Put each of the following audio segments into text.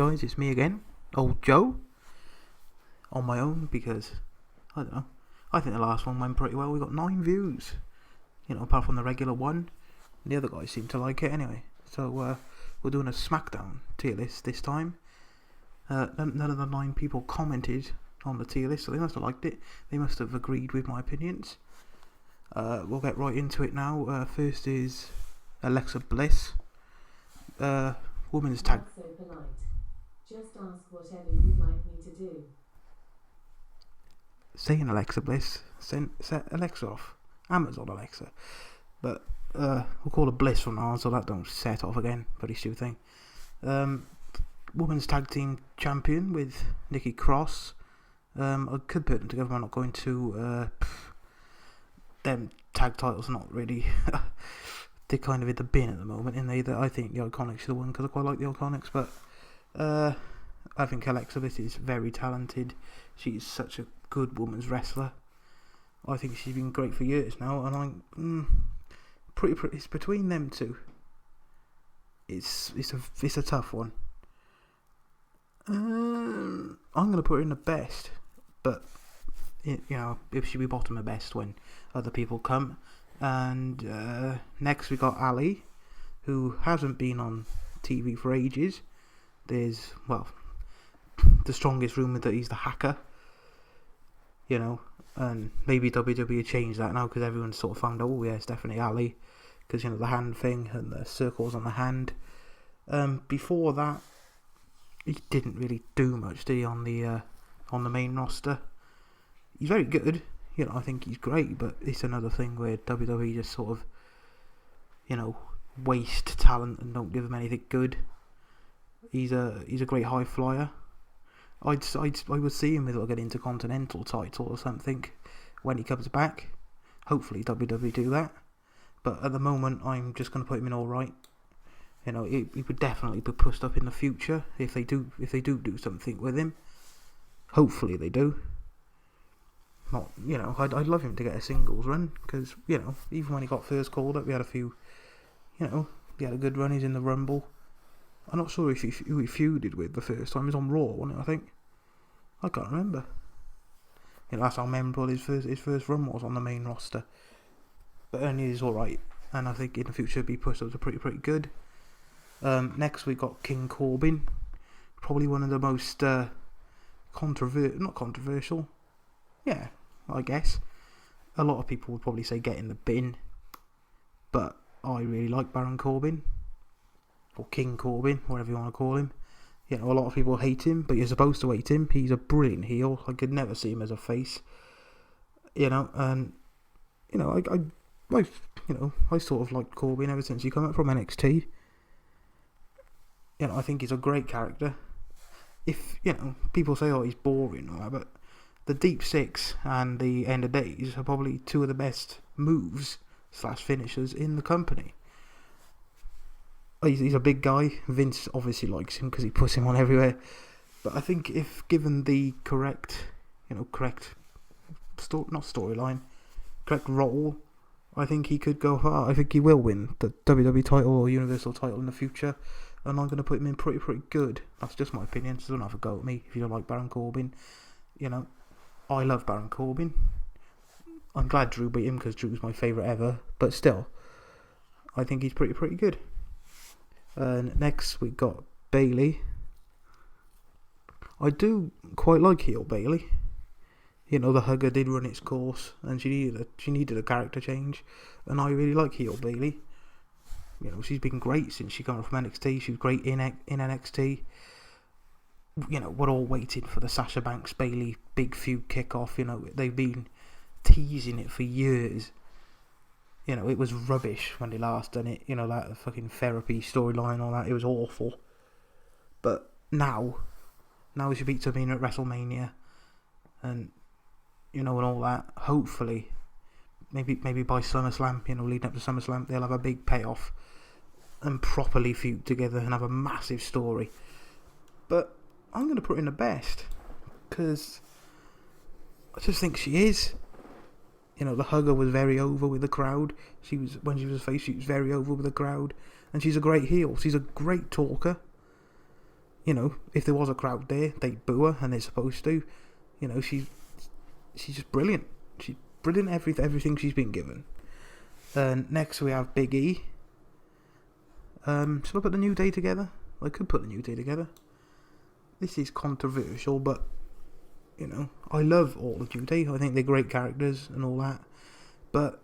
guys, it's me again, old Joe, on my own because, I don't know, I think the last one went pretty well. We got 9 views, apart from the regular one. The other guys seem to like it anyway. So we're doing a SmackDown tier list this time. None of the 9 people commented on the tier list, so they must have liked it. They must have agreed with my opinions. We'll get right into it now. First is Alexa Bliss. Women's tag. So polite. Just ask whatever you'd like me to do. Saying Alexa Bliss, set Alexa off. Amazon Alexa. But we'll call her Bliss from now on, so that don't set off again. Very stupid thing. Women's tag team champion with Nikki Cross. I could put them together, but I'm not going to. Them tag titles are not really. They're kind of in the bin at the moment, in they that I think the Iconics should have won because I quite like the Iconics, but I think Alexa Bliss is very talented. She's such a good women's wrestler. I think she's been great for years now, and I'm pretty. It's between them two. It's a tough one. I'm gonna put her in the best, but if she'll be bottom of best when other people come. And next we got Ali, who hasn't been on TV for ages. There's, the strongest rumour that he's the hacker, and maybe WWE changed that now because everyone's sort of found out, oh yeah, it's definitely Ali, because, the hand thing and the circles on the hand. Before that, he didn't really do much, did he, on the main roster. He's very good. I think he's great, but it's another thing where WWE just sort of, waste talent and don't give him anything good. He's a great high flyer. I would see him with like an Intercontinental title or something when he comes back. Hopefully WWE do that. But at the moment, I'm just going to put him in all right. He would definitely be pushed up in the future if they do something with him. Hopefully they do. Not, I'd love him to get a singles run because, even when he got first called up, we had a few, he had a good run. He's in the Rumble. I'm not sure who he feuded with the first time. He was on Raw, wasn't it, I think? I can't remember. That's how memorable his first run was on the main roster. But only he's alright, and I think in the future he'll be pushed up to pretty good. Next we got King Corbin. Probably one of the most not controversial. Yeah, I guess. A lot of people would probably say get in the bin, but I really like Baron Corbin, or King Corbin, whatever you want to call him. A lot of people hate him, but you're supposed to hate him. He's a brilliant heel. I could never see him as a face. And I sort of liked Corbin ever since he came up from NXT. I think he's a great character. If people say, oh, he's boring or that, but the Deep Six and the End of Days are probably 2 of the best moves / finishers in the company. He's a big guy. Vince obviously likes him because he puts him on everywhere. But I think if given the correct role, I think he could go far. I think he will win the WWE title or Universal title in the future. And I'm going to put him in pretty good. That's just my opinion, so don't have a go at me if you don't like Baron Corbin. I love Baron Corbin. I'm glad Drew beat him because Drew's my favourite ever. But still, I think he's pretty good. Next we got Bayley. I do quite like heel Bayley. The hugger did run its course, and she needed a character change, and I really like heel Bayley. She's been great since she came up from NXT. She was great in NXT. We're all waiting for the Sasha Banks Bayley big feud kickoff. They've been teasing it for years. It was rubbish when they last done it. That fucking therapy storyline, all that. It was awful. But now she beats Tamina at WrestleMania, and and all that. Hopefully, maybe by SummerSlam, leading up to SummerSlam, they'll have a big payoff and properly feud together and have a massive story. But I'm going to put her in the best because I just think she is. The hugger was very over with the crowd. When she was a face, she was very over with the crowd, and she's a great heel. She's a great talker. you know, if there was a crowd there, they'd boo her, and they're supposed to. You know, she's just brilliant. She's brilliant everything she's been given. Next we have Big E. Should I put the New Day together? I could put the New Day together. This is controversial, but you know, I love all the New Day. I think they're great characters and all that. But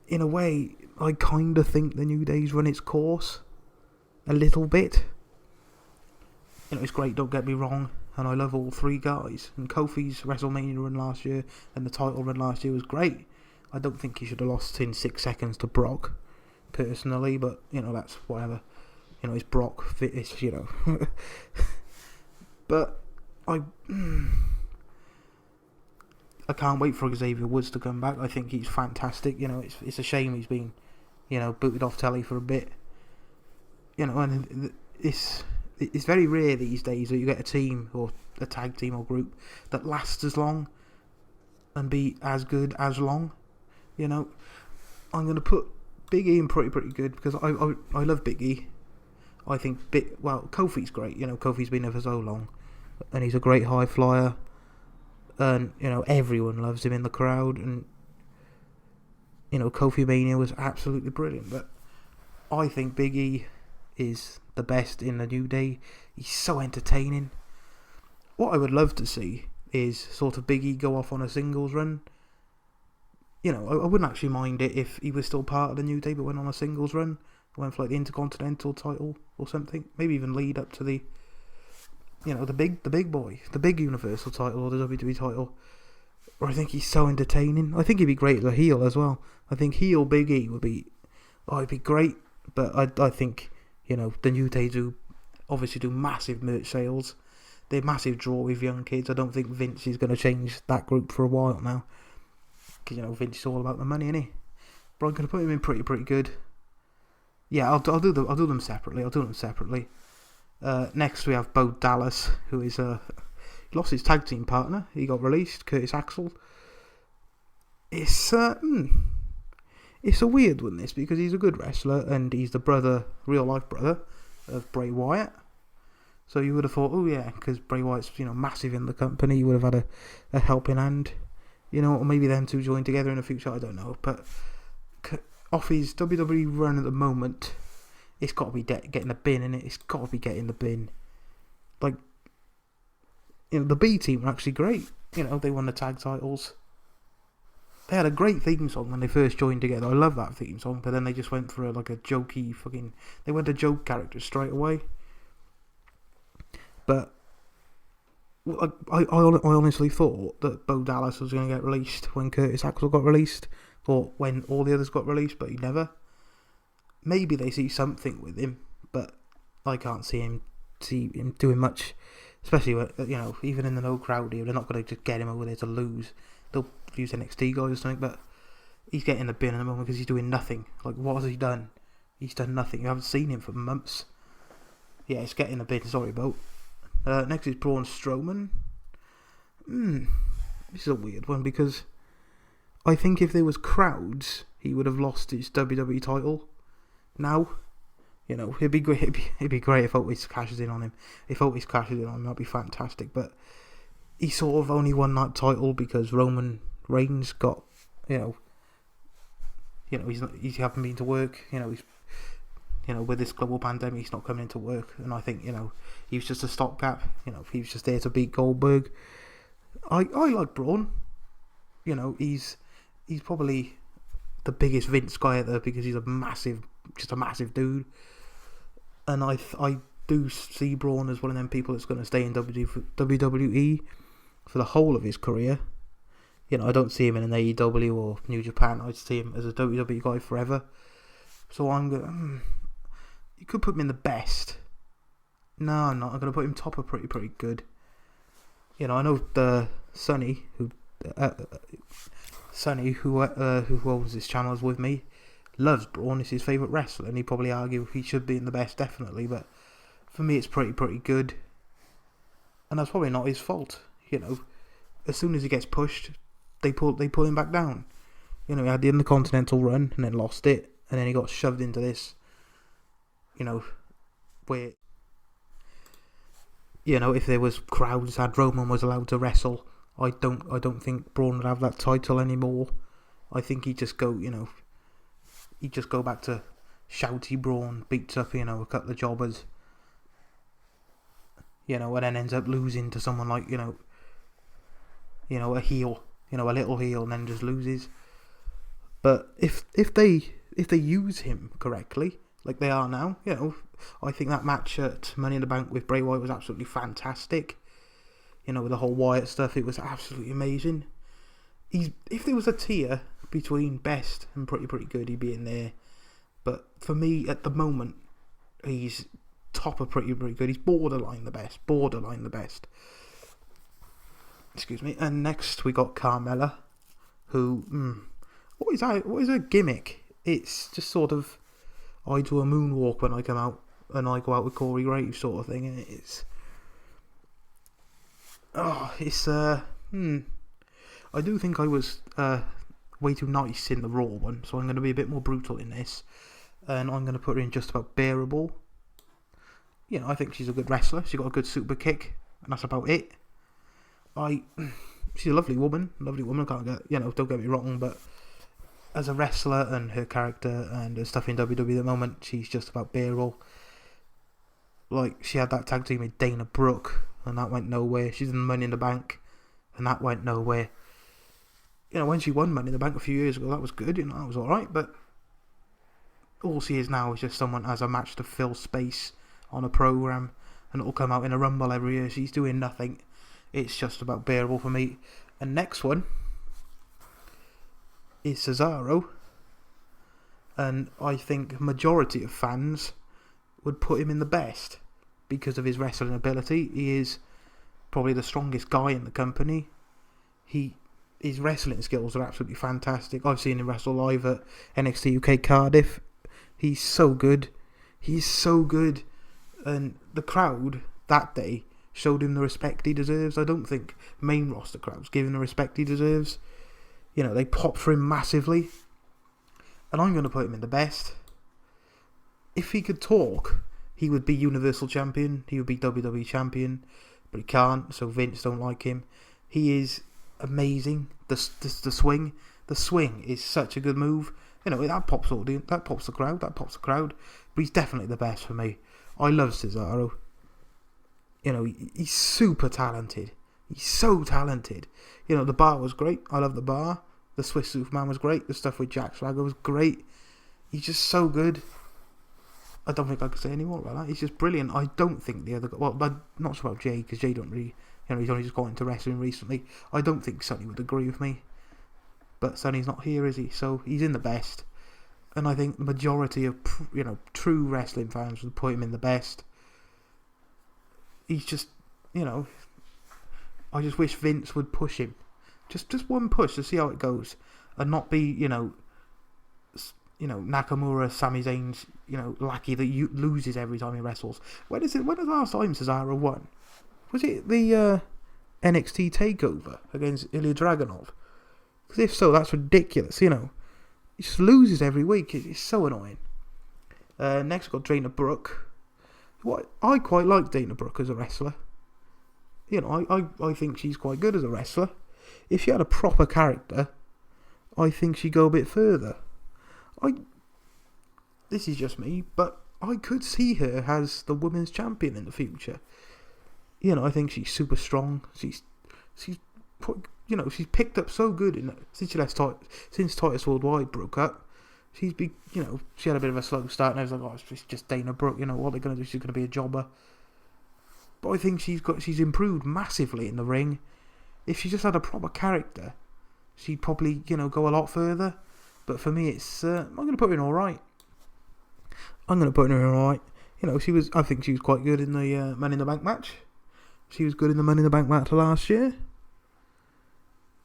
in a way, I kind of think the New Day's run its course a little bit. You know, it's great, don't get me wrong, and I love all three guys. And Kofi's WrestleMania run last year and the title run last year was great. I don't think he should have lost in 6 seconds to Brock, personally, but, you know, that's whatever. You know, it's Brock, it's, you know. But I can't wait for Xavier Woods to come back. I think he's fantastic. You know, it's a shame he's been, you know, booted off telly for a bit. You know, and it's very rare these days that you get a team or a tag team or group that lasts as long and be as good as long. You know, I'm going to put Big E in pretty good because I love Big E. I think Kofi's great. You know, Kofi's been there for so long, and he's a great high flyer. And you know, everyone loves him in the crowd, and you know, Kofi Mania was absolutely brilliant. But I think Big E is the best in the New Day. He's so entertaining. What I would love to see is sort of Big E go off on a singles run. You know, I wouldn't actually mind it if he was still part of the New Day but went on a singles run, went for like the Intercontinental title or something, maybe even lead up to the, you know, the big boy, the big Universal title or the WWE title. Or I think he's so entertaining. I think he'd be great as a heel as well. I think heel Big E would be, it'd be great. But I think, you know, the New Day obviously do massive merch sales. They're a massive draw with young kids. I don't think Vince is going to change that group for a while now. Because, you know, Vince is all about the money, isn't he? But I'm going to put him in pretty good. Yeah, I'll do them separately. Next we have Bo Dallas, who is he lost his tag team partner. He got released, Curtis Axel. It's a weird one, this, because he's a good wrestler and he's the real life brother of Bray Wyatt. So you would have thought, oh yeah, because Bray Wyatt's, you know, massive in the company, you would have had a helping hand, you know, or maybe them two join together in the future. I don't know, but off his WWE run at the moment, it's got to be getting the bin in it. It's got to be getting the bin. Like, you know, the B team were actually great. You know, they won the tag titles. They had a great theme song when they first joined together. I love that theme song, but then they just went for a jokey fucking. They went to joke characters straight away. But I honestly thought that Bo Dallas was going to get released when Curtis Axel got released, or when all the others got released, but he never. Maybe they see something with him, but I can't see him doing much, especially when, you know, even in the no crowd here, they're not going to just get him over there to lose. They'll use NXT guys or something, but he's getting the bin at the moment because he's doing nothing. Like, what has he done? He's done nothing. You haven't seen him for months. Yeah, he's getting the bin. Sorry, Bo. Next is Braun Strowman. This is a weird one because I think if there was crowds, he would have lost his WWE title. Now, you know, it'd be great if Otis cashes in on him. If Otis cashes in on him, that'd be fantastic. But he sort of only won that title because Roman Reigns got, you know, he hasn't been to work. You know, he's, you know, with this global pandemic, he's not coming into work, and I think, you know, he was just a stopgap. You know, he was just there to beat Goldberg. I like Braun. You know, he's probably the biggest Vince guy out there because he's just a massive dude, and I do see Braun as one of them people that's going to stay in WWE for the whole of his career. You know, I don't see him in an AEW or New Japan. I see him as a WWE guy forever. So I'm gonna. You could put him in the best. No, I'm not. I'm gonna put him top of pretty good. You know, I know the Sonny who owns this channel is with me, loves Braun. It's his favourite wrestler, and he'd probably argue he should be in the best, definitely. But for me, it's pretty good, and that's probably not his fault. You know, as soon as he gets pushed, they pull him back down. You know, he had the Intercontinental run and then lost it, and then he got shoved into this. You know, where You know, if there was crowds and Roman was allowed to wrestle, I don't think Braun would have that title anymore. I think he'd just go, he'd just go back to shouty Braun, beats up, a couple of jobbers, and then ends up losing to someone like, a heel, a little heel, and then just loses. But if they use him correctly, like they are now, I think that match at Money in the Bank with Bray Wyatt was absolutely fantastic. With the whole Wyatt stuff, it was absolutely amazing. If there was a tier between best and pretty good, he'd be in there. But for me, at the moment, he's top of pretty good. He's borderline the best. Excuse me. And next we got Carmella, who, what is her gimmick? It's just sort of, I do a moonwalk when I come out, and I go out with Corey Graves sort of thing, and I do think I was way too nice in the Raw one, so I'm going to be a bit more brutal in this, and I'm going to put her in just about bearable. I think she's a good wrestler. She got a good super kick, and that's about it. She's a lovely woman. Can't get, don't get me wrong, but as a wrestler and her character and her stuff in WWE at the moment, she's just about bearable. Like, she had that tag team with Dana Brooke, and that went nowhere. She's in Money in the Bank, and that went nowhere. When she won Money in the Bank a few years ago, that was good, that was alright, but all she is now is just someone that has a match to fill space on a program, and it'll come out in a Rumble every year. She's doing nothing. It's just about bearable for me. And next one is Cesaro, and I think majority of fans would put him in the best because of his wrestling ability. He is probably the strongest guy in the company. His wrestling skills are absolutely fantastic. I've seen him wrestle live at NXT UK Cardiff. He's so good. And the crowd that day showed him the respect he deserves. I don't think main roster crowds give him the respect he deserves. They pop for him massively. And I'm going to put him in the best. If he could talk, he would be Universal Champion. He would be WWE Champion. But he can't, so Vince don't like him. He is amazing. The swing. The swing is such a good move. That pops the crowd. But he's definitely the best for me. I love Cesaro. He's super talented. He's so talented. The bar was great. I love the bar. The Swiss Superman was great. The stuff with Jack Swagger was great. He's just so good. I don't think I could say any more about that. He's just brilliant. I don't think the other... Well, I'm not sure about Jay, because Jay don't really... he's only just got into wrestling recently. I don't think Sonny would agree with me. But Sonny's not here, is he? So he's in the best. And I think the majority of, true wrestling fans would put him in the best. He's just, I just wish Vince would push him. Just one push to see how it goes. And not be, Nakamura, Sami Zayn's, lackey that loses every time he wrestles. When was the last time Cesaro won? Was it the NXT takeover against Ilya Dragunov? Because if so, that's ridiculous. He just loses every week. It's so annoying. Next, we've got Dana Brooke. I quite like Dana Brooke as a wrestler. I think she's quite good as a wrestler. If she had a proper character, I think she'd go a bit further. This is just me, but I could see her as the women's champion in the future. I think she's super strong. She's picked up so good since Titus Worldwide broke up. She had a bit of a slow start, and I was like, it's just Dana Brooke. What they're going to do? She's going to be a jobber. But I think she's improved massively in the ring. If she just had a proper character, she'd probably go a lot further. But for me, I'm going to put her in all right. I think she was quite good in the Money in the Bank match. She was good in the Money in the Bank match last year.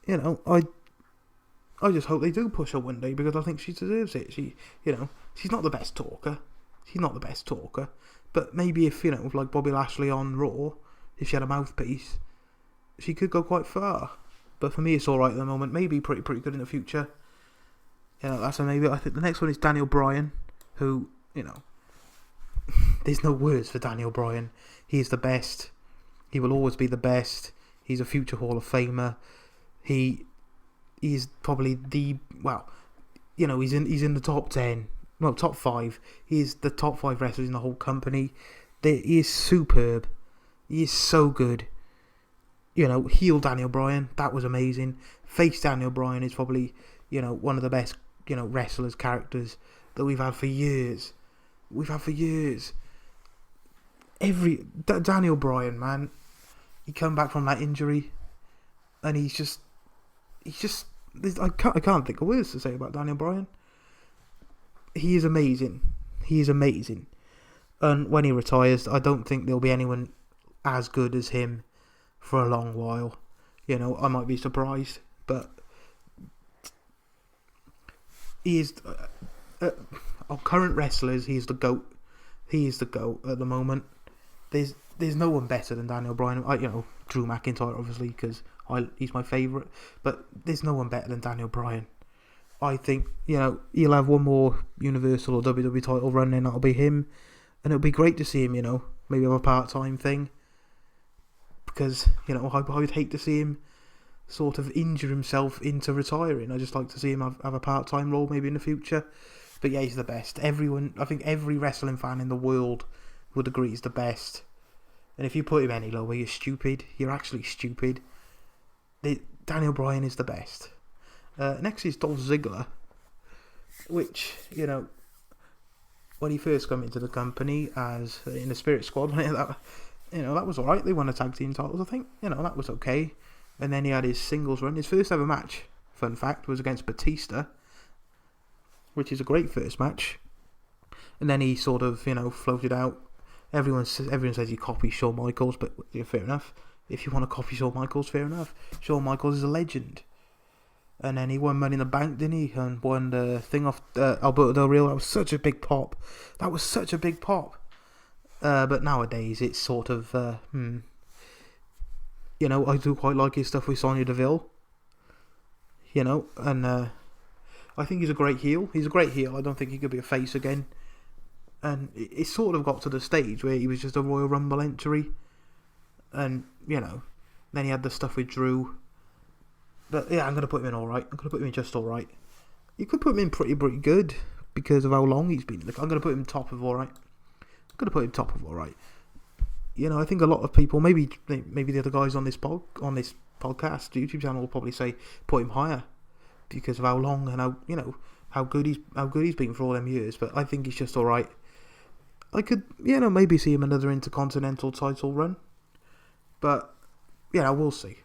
I just hope they do push her one day, because I think she deserves it. She's not the best talker. But maybe if, like Bobby Lashley on Raw, if she had a mouthpiece, she could go quite far. But for me, it's alright at the moment. Maybe pretty good in the future. That's a maybe. I think the next one is Daniel Bryan, who, there's no words for Daniel Bryan. He's the best. He will always be the best. He's a future Hall of Famer. He's probably he's in the top 10, well, top 5. He is the top 5 wrestlers in the whole company. He is superb. He is so good. Heel Daniel Bryan, that was amazing. Face Daniel Bryan is probably, one of the best, wrestlers, characters that we've had for years. Daniel Bryan, man, he come back from that injury, and he's just, I can't think of words to say about Daniel Bryan. He is amazing. And when he retires, I don't think there'll be anyone as good as him for a long while. I might be surprised, but he is of current wrestlers. He's the GOAT. He is the GOAT at the moment. There's no one better than Daniel Bryan. Drew McIntyre, obviously, because he's my favourite. But there's no one better than Daniel Bryan. I think, he'll have one more Universal or WWE title run, and that'll be him. And it'll be great to see him, maybe have a part-time thing. Because, I would hate to see him sort of injure himself into retiring. I just like to see him have a part-time role maybe in the future. But yeah, he's the best. I think every wrestling fan in the world would agree he's the best. And if you put him any lower, you're stupid. You're actually stupid. Daniel Bryan is the best. Next is Dolph Ziggler, which, when he first came into the company as in the Spirit Squad, that was alright. They won the tag team titles, I think. That was okay. And then he had his singles run. His first ever match, fun fact, was against Batista, which is a great first match. And then he sort of, floated out. Everyone says he copies Shawn Michaels, but yeah, fair enough. If you want to copy Shawn Michaels, fair enough. Shawn Michaels is a legend. And then he won Money in the Bank, didn't he? And won the thing off Alberto Del Rio. That was such a big pop. But nowadays, it's sort of, I do quite like his stuff with Sonya Deville. And I think he's a great heel. I don't think he could be a face again. And it sort of got to the stage where he was just a Royal Rumble entry. And, then he had the stuff with Drew. But yeah, I'm going to put him in alright. I'm going to put him in just alright. You could put him in pretty good because of how long he's been. I'm going to put him top of alright. I think a lot of people, maybe the other guys on this podcast, YouTube channel, will probably say put him higher because of how long and how good he's been for all them years. But I think he's just alright. I could maybe see him another Intercontinental title run, but we'll see.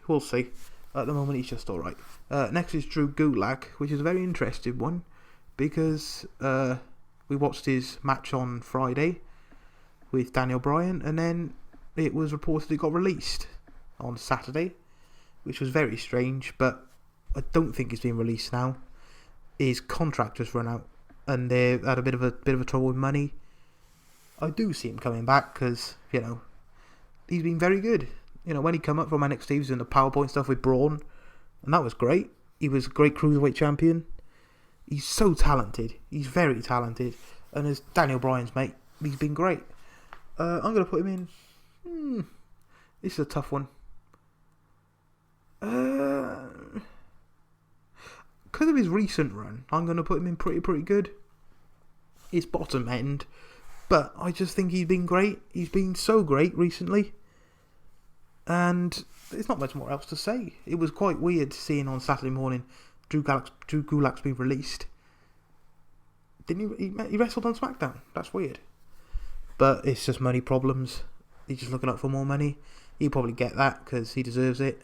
At the moment, he's just alright. Next is Drew Gulak, which is a very interesting one because we watched his match on Friday with Daniel Bryan, and then it was reported it got released on Saturday, which was very strange, but I don't think it's been released now. His contract just run out, and they had a bit of a trouble with money. I do see him coming back because he's been very good. When he came up from NXT, he was doing the PowerPoint stuff with Braun, and that was great. He was a great Cruiserweight champion. He's so talented. He's very talented. And as Daniel Bryan's mate, he's been great. I'm going to put him in... This is a tough one. Because of his recent run, I'm going to put him in pretty good. His bottom end. But I just think he's been great. He's been so great recently. And there's not much more else to say. It was quite weird seeing on Saturday morning Drew Gulak's been released. Didn't he wrestled on SmackDown. That's weird. But it's just money problems. He's just looking out for more money. He'll probably get that because he deserves it.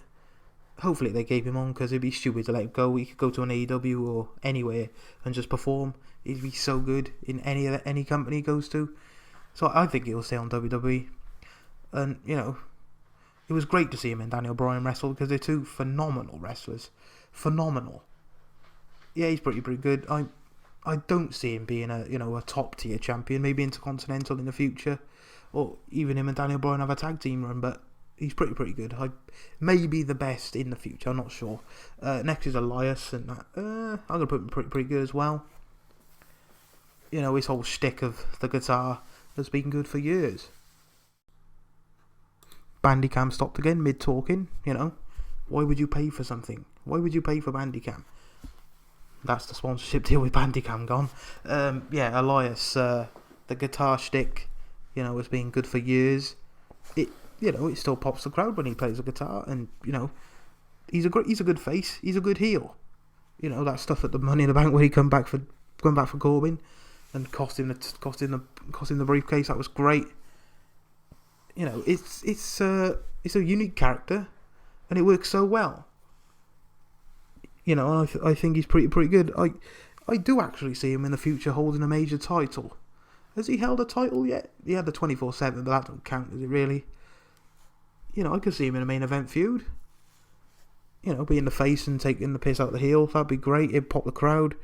Hopefully they keep him on because it'd be stupid to let him go. He could go to an AEW or anywhere and just perform. He'd be so good in any company he goes to. So I think he'll stay on WWE. And, it was great to see him and Daniel Bryan wrestle because they're two phenomenal wrestlers. Phenomenal. Yeah, he's pretty good. I don't see him being a top tier champion, maybe Intercontinental in the future, or even him and Daniel Bryan have a tag team run. But he's pretty good. Maybe the best in the future. I'm not sure. Next is Elias, and I'm gonna put him pretty good as well. His whole shtick of the guitar has been good for years. Bandicam stopped again mid-talking, you know. Why would you pay for something? Why would you pay for Bandicam? That's the sponsorship deal with Bandicam gone. Yeah, Elias, the guitar shtick, you know, has been good for years. It still pops the crowd when he plays the guitar, and you know, he's a good face. He's a good heel. You know, that stuff at the Money in the Bank where he come back for Corbin, and cost him the briefcase. That was great. You know, it's a unique character, and it works so well. You know, and I think he's pretty good. I do actually see him in the future holding a major title. Has he held a title yet? He had the 24/7, but that don't count, does it really? You know, I could see him in a main event feud. You know, being the face and taking the piss out of the heel. That'd be great. It'd pop the crowd.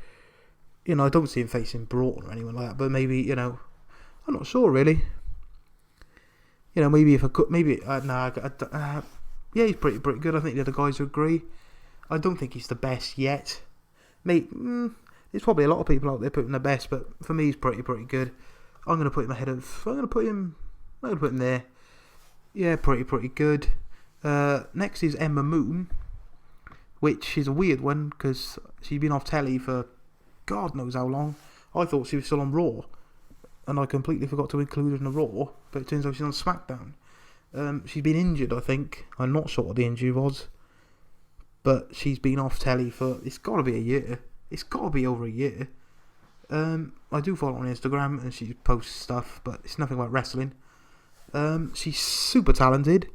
You know, I don't see him facing Broughton or anyone like that, but maybe, you know, I'm not sure really. You know, maybe if I could, maybe, yeah, he's pretty good. I think the other guys would agree. I don't think he's the best yet. There's probably a lot of people out there putting the best, but for me, he's pretty good. I'm going to put him ahead of, I'm going to put him there. Yeah, pretty good. Next is Emma Moon, which is a weird one because she's been off telly for God knows how long. I thought she was still on Raw, and I completely forgot to include her in the Raw, but it turns out she's on SmackDown. She's been injured, I think. I'm not sure what the injury was, but she's been off telly for, it's got to be a year. It's got to be over a year. I do follow her on Instagram, and she posts stuff, but it's nothing about wrestling. She's super talented.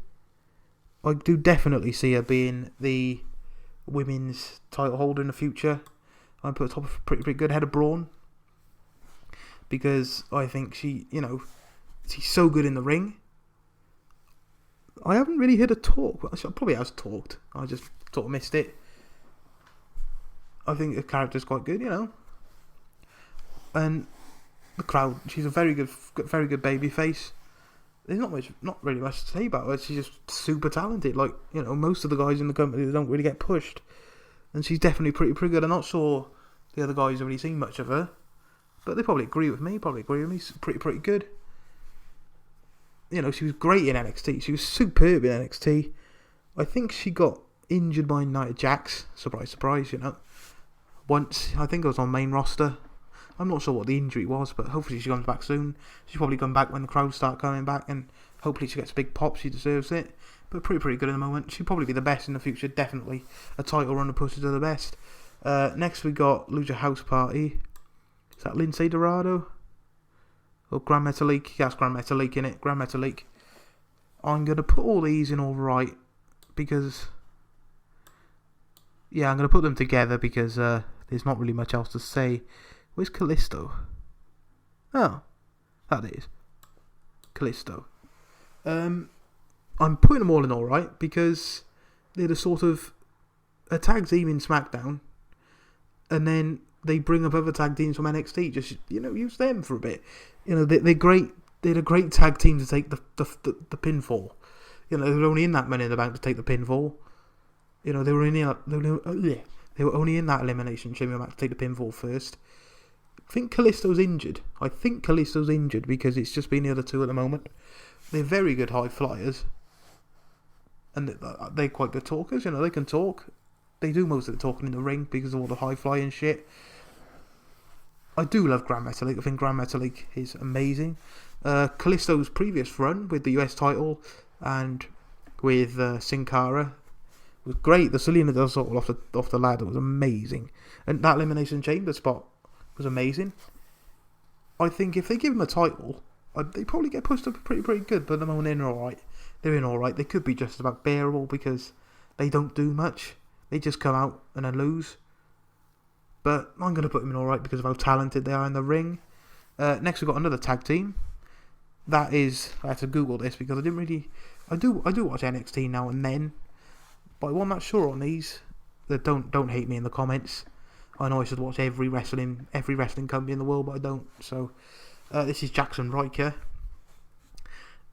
I do definitely see her being the women's title holder in the future. I put her top of pretty good ahead of Braun, because I think she, you know, she's so good in the ring. I haven't really heard her talk. She probably has talked. I just sort of missed it. I think the character's quite good, you know. And the crowd, she's a very good baby face. There's not really much to say about her. She's just super talented. Like, you know, most of the guys in the company, they don't really get pushed, and she's definitely pretty good. I'm not sure the other guys have really seen much of her, but they probably agree with me. She's pretty good. You know, she was great in NXT. She was superb in NXT. I think she got injured by Nia Jax. Surprise, you know. Once, I think it was on main roster. I'm not sure what the injury was, but hopefully she comes back soon. She's probably come back when the crowds start coming back, and hopefully she gets a big pop. She deserves it. But pretty good in the moment. She'll probably be the best in the future. Definitely a title run to push her to the best. Next we got Lucha House Party. Is that Lindsay Dorado? Or Grand Metalik? Yes, Grand Metalik in it. Grand Metalik. I'm going to put all these in all right, because, yeah, I'm going to put them together because there's not really much else to say. Where's Callisto? Oh, that is Callisto. I'm putting them all in all right because they're the sort of a tag team in SmackDown, and then they bring up other tag teams from NXT. Just, you know, use them for a bit. You know, they're great. They're a great tag team to take the pinfall. You know, they were only in that Money in the Bank to take the pinfall. You know, they were only in that Elimination Chamber match to take the pinfall first. I think Callisto's injured because it's just been the other two at the moment. They're very good high flyers, and they're quite good talkers. You know, they can talk. They do most of the talking in the ring because of all the high flying shit. I do love Grand Metalik. I think Grand Metalik is amazing. Callisto's previous run with the US title and with Sin Cara was great. The Selena Del Sol off the ladder was amazing, and that Elimination Chamber spot was amazing. I think if they give him a title, they probably get pushed up pretty good. But at the moment, they're in all right. They could be just about bearable because they don't do much. They just come out and then lose. But I'm going to put them in all right because of how talented they are in the ring. Next, we've got another tag team. That is, I had to Google this because I didn't really. I do watch NXT now and then, but I'm not sure on these. Don't hate me in the comments. I know I should watch every wrestling company in the world, but I don't. So this is Jackson Riker,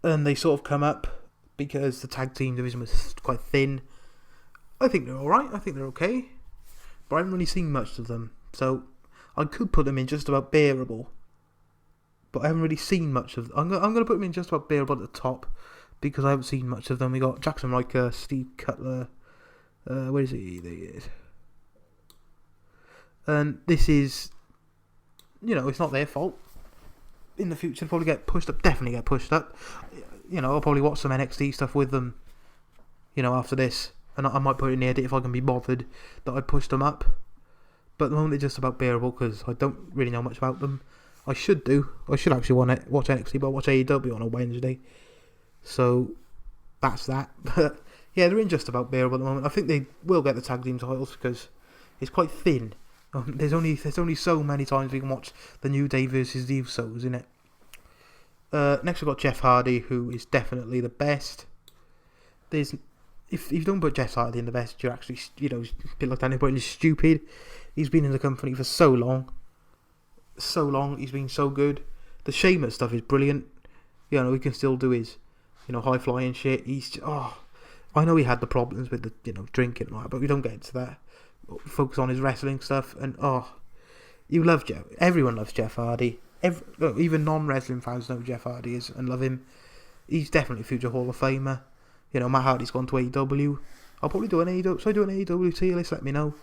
and they sort of come up because the tag team division was quite thin. I think they're all right. I think they're okay, but I haven't really seen much of them. So I could put them in just about bearable, but I haven't really seen much of them. I'm going to put them in just about bearable at the top, because I haven't seen much of them. We got Jackson Riker, Steve Cutler. Where is he? There he is. And this is, it's not their fault. In the future, they'll probably get pushed up. Definitely get pushed up. I'll probably watch some NXT stuff with them. After this, and I might put it in the edit if I can be bothered that I pushed them up. But at the moment, they're just about bearable because I don't really know much about them. I should actually want to watch NXT, but I watch AEW on a Wednesday. So that's that. But yeah, they're in just about bearable at the moment. I think they will get the tag team titles because it's quite thin. There's only so many times we can watch the New Day versus the Usos in it. Next we've got Jeff Hardy, who is definitely the best. If you don't put Jeff Hardy in the best, you're actually a bit like anybody is stupid. He's been in the company for so long. He's been so good. The Sheamus stuff is brilliant. He can still do his high flying shit. I know he had the problems with the drinking and all that, but we don't get into that. Focus on his wrestling stuff, and you love Jeff. Everyone loves Jeff Hardy. Even non-wrestling fans know who Jeff Hardy is and love him. He's definitely a future Hall of Famer. Matt Hardy's gone to AEW. I'll probably do an AEW. So I do an AEW tier list. Let me know.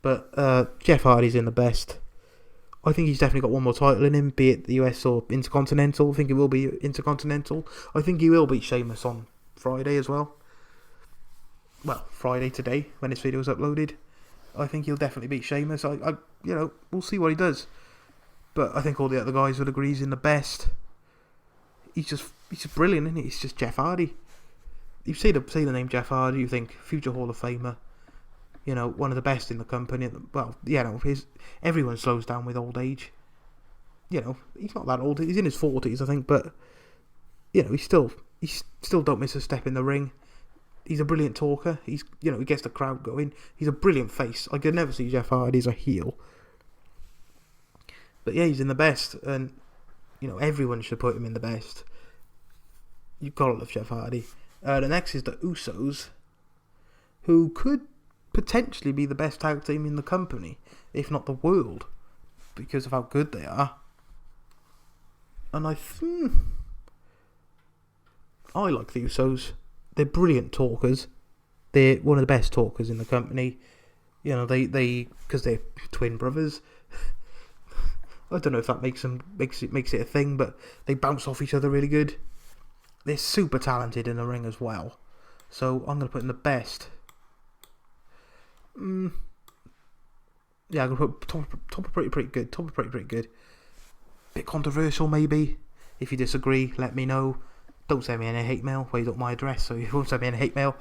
But Jeff Hardy's in the best. I think he's definitely got one more title in him, be it the US or Intercontinental. I think it will be Intercontinental. I think he will beat Sheamus on Friday as well. Well, Friday today when this video is uploaded. I think he'll definitely beat Sheamus. We'll see what he does. But I think all the other guys would agree he's in the best. He's just brilliant, isn't he? He's just Jeff Hardy. You see the name Jeff Hardy, you think future Hall of Famer. One of the best in the company. Well, everyone slows down with old age. He's not that old. He's in his 40s, I think, but he still don't miss a step in the ring. He's a brilliant talker. He gets the crowd going. He's a brilliant face. I could never see Jeff Hardy as a heel. But yeah, he's in the best, and everyone should put him in the best. You've got to love Jeff Hardy. The next is the Usos, who could potentially be the best tag team in the company, if not the world, because of how good they are. And I like the Usos. They're brilliant talkers. They're one of the best talkers in the company. Because they're twin brothers. I don't know if that makes it a thing, but they bounce off each other really good. They're super talented in the ring as well. So I'm going to put in the best. I'm going to put top of pretty good. Top of pretty good. Bit controversial maybe. If you disagree, let me know. Don't send me any hate mail. Well, you got my address, so you won't send me any hate mail.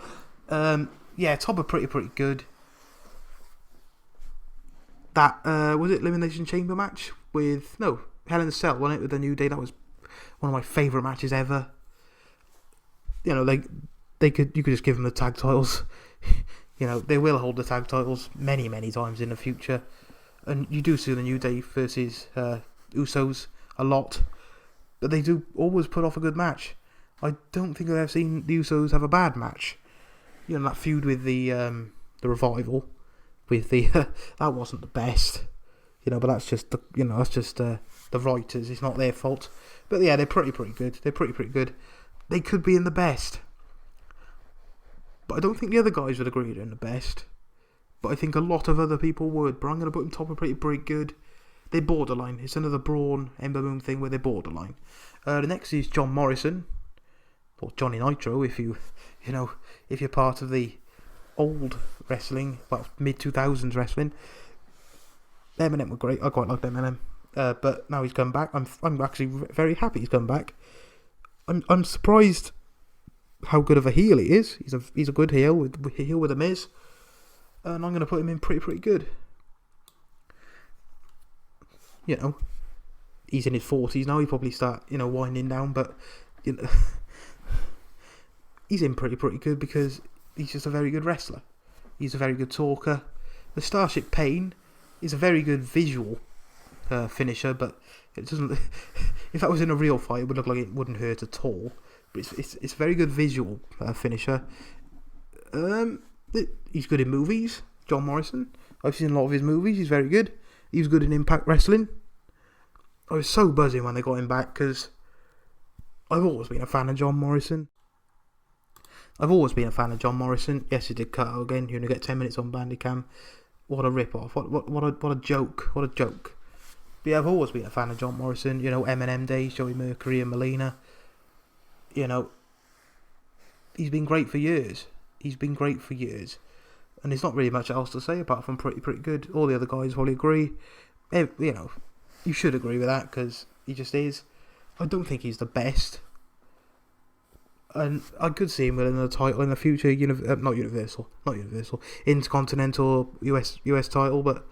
Top of pretty good. That was it Elimination Chamber match with Hell in a Cell, wasn't it, with the New Day? That was one of my favourite matches ever. You could just give them the tag titles. They will hold the tag titles many times in the future, and you do see the New Day versus Usos a lot, but they do always put off a good match. I don't think I've ever seen the Usos have a bad match. That feud with the Revival, with the that wasn't the best. But that's just the writers. It's not their fault. But yeah, they're pretty good. They're pretty good. They could be in the best. But I don't think the other guys would agree they're in the best. But I think a lot of other people would. But I'm going to put them top of pretty good. They're borderline. It's another Braun, Ember Moon thing where they're borderline. The next is John Morrison. Or Johnny Nitro, if you're part of the old wrestling, mid-2000s wrestling. Eminem were great. I quite liked Eminem. But now he's come back. I'm actually very happy he's come back. I'm surprised how good of a heel he is. He's a good heel with the Miz, and I'm going to put him in pretty good. He's in his 40s now. He probably start winding down, but he's in pretty good because he's just a very good wrestler. He's a very good talker. The Starship Pain is a very good visual finisher, but it doesn't. If that was in a real fight, it would look like it wouldn't hurt at all. But it's a very good visual finisher. He's good in movies. John Morrison. I've seen a lot of his movies. He's very good. He was good in Impact Wrestling. I was so buzzing when they got him back because I've always been a fan of John Morrison. I've always been a fan of John Morrison. Yes, he did cut out again. You only get 10 minutes on Bandicam. What a rip-off. What a joke. What a joke. But yeah, I've always been a fan of John Morrison. You know, Eminem days, Joey Mercury and Melina. You know, he's been great for years. He's been great for years. And there's not really much else to say apart from pretty good. All the other guys probably agree. You know, you should agree with that because he just is. I don't think he's the best. And I could see him winning the title in the future. Not Universal. Intercontinental US title. But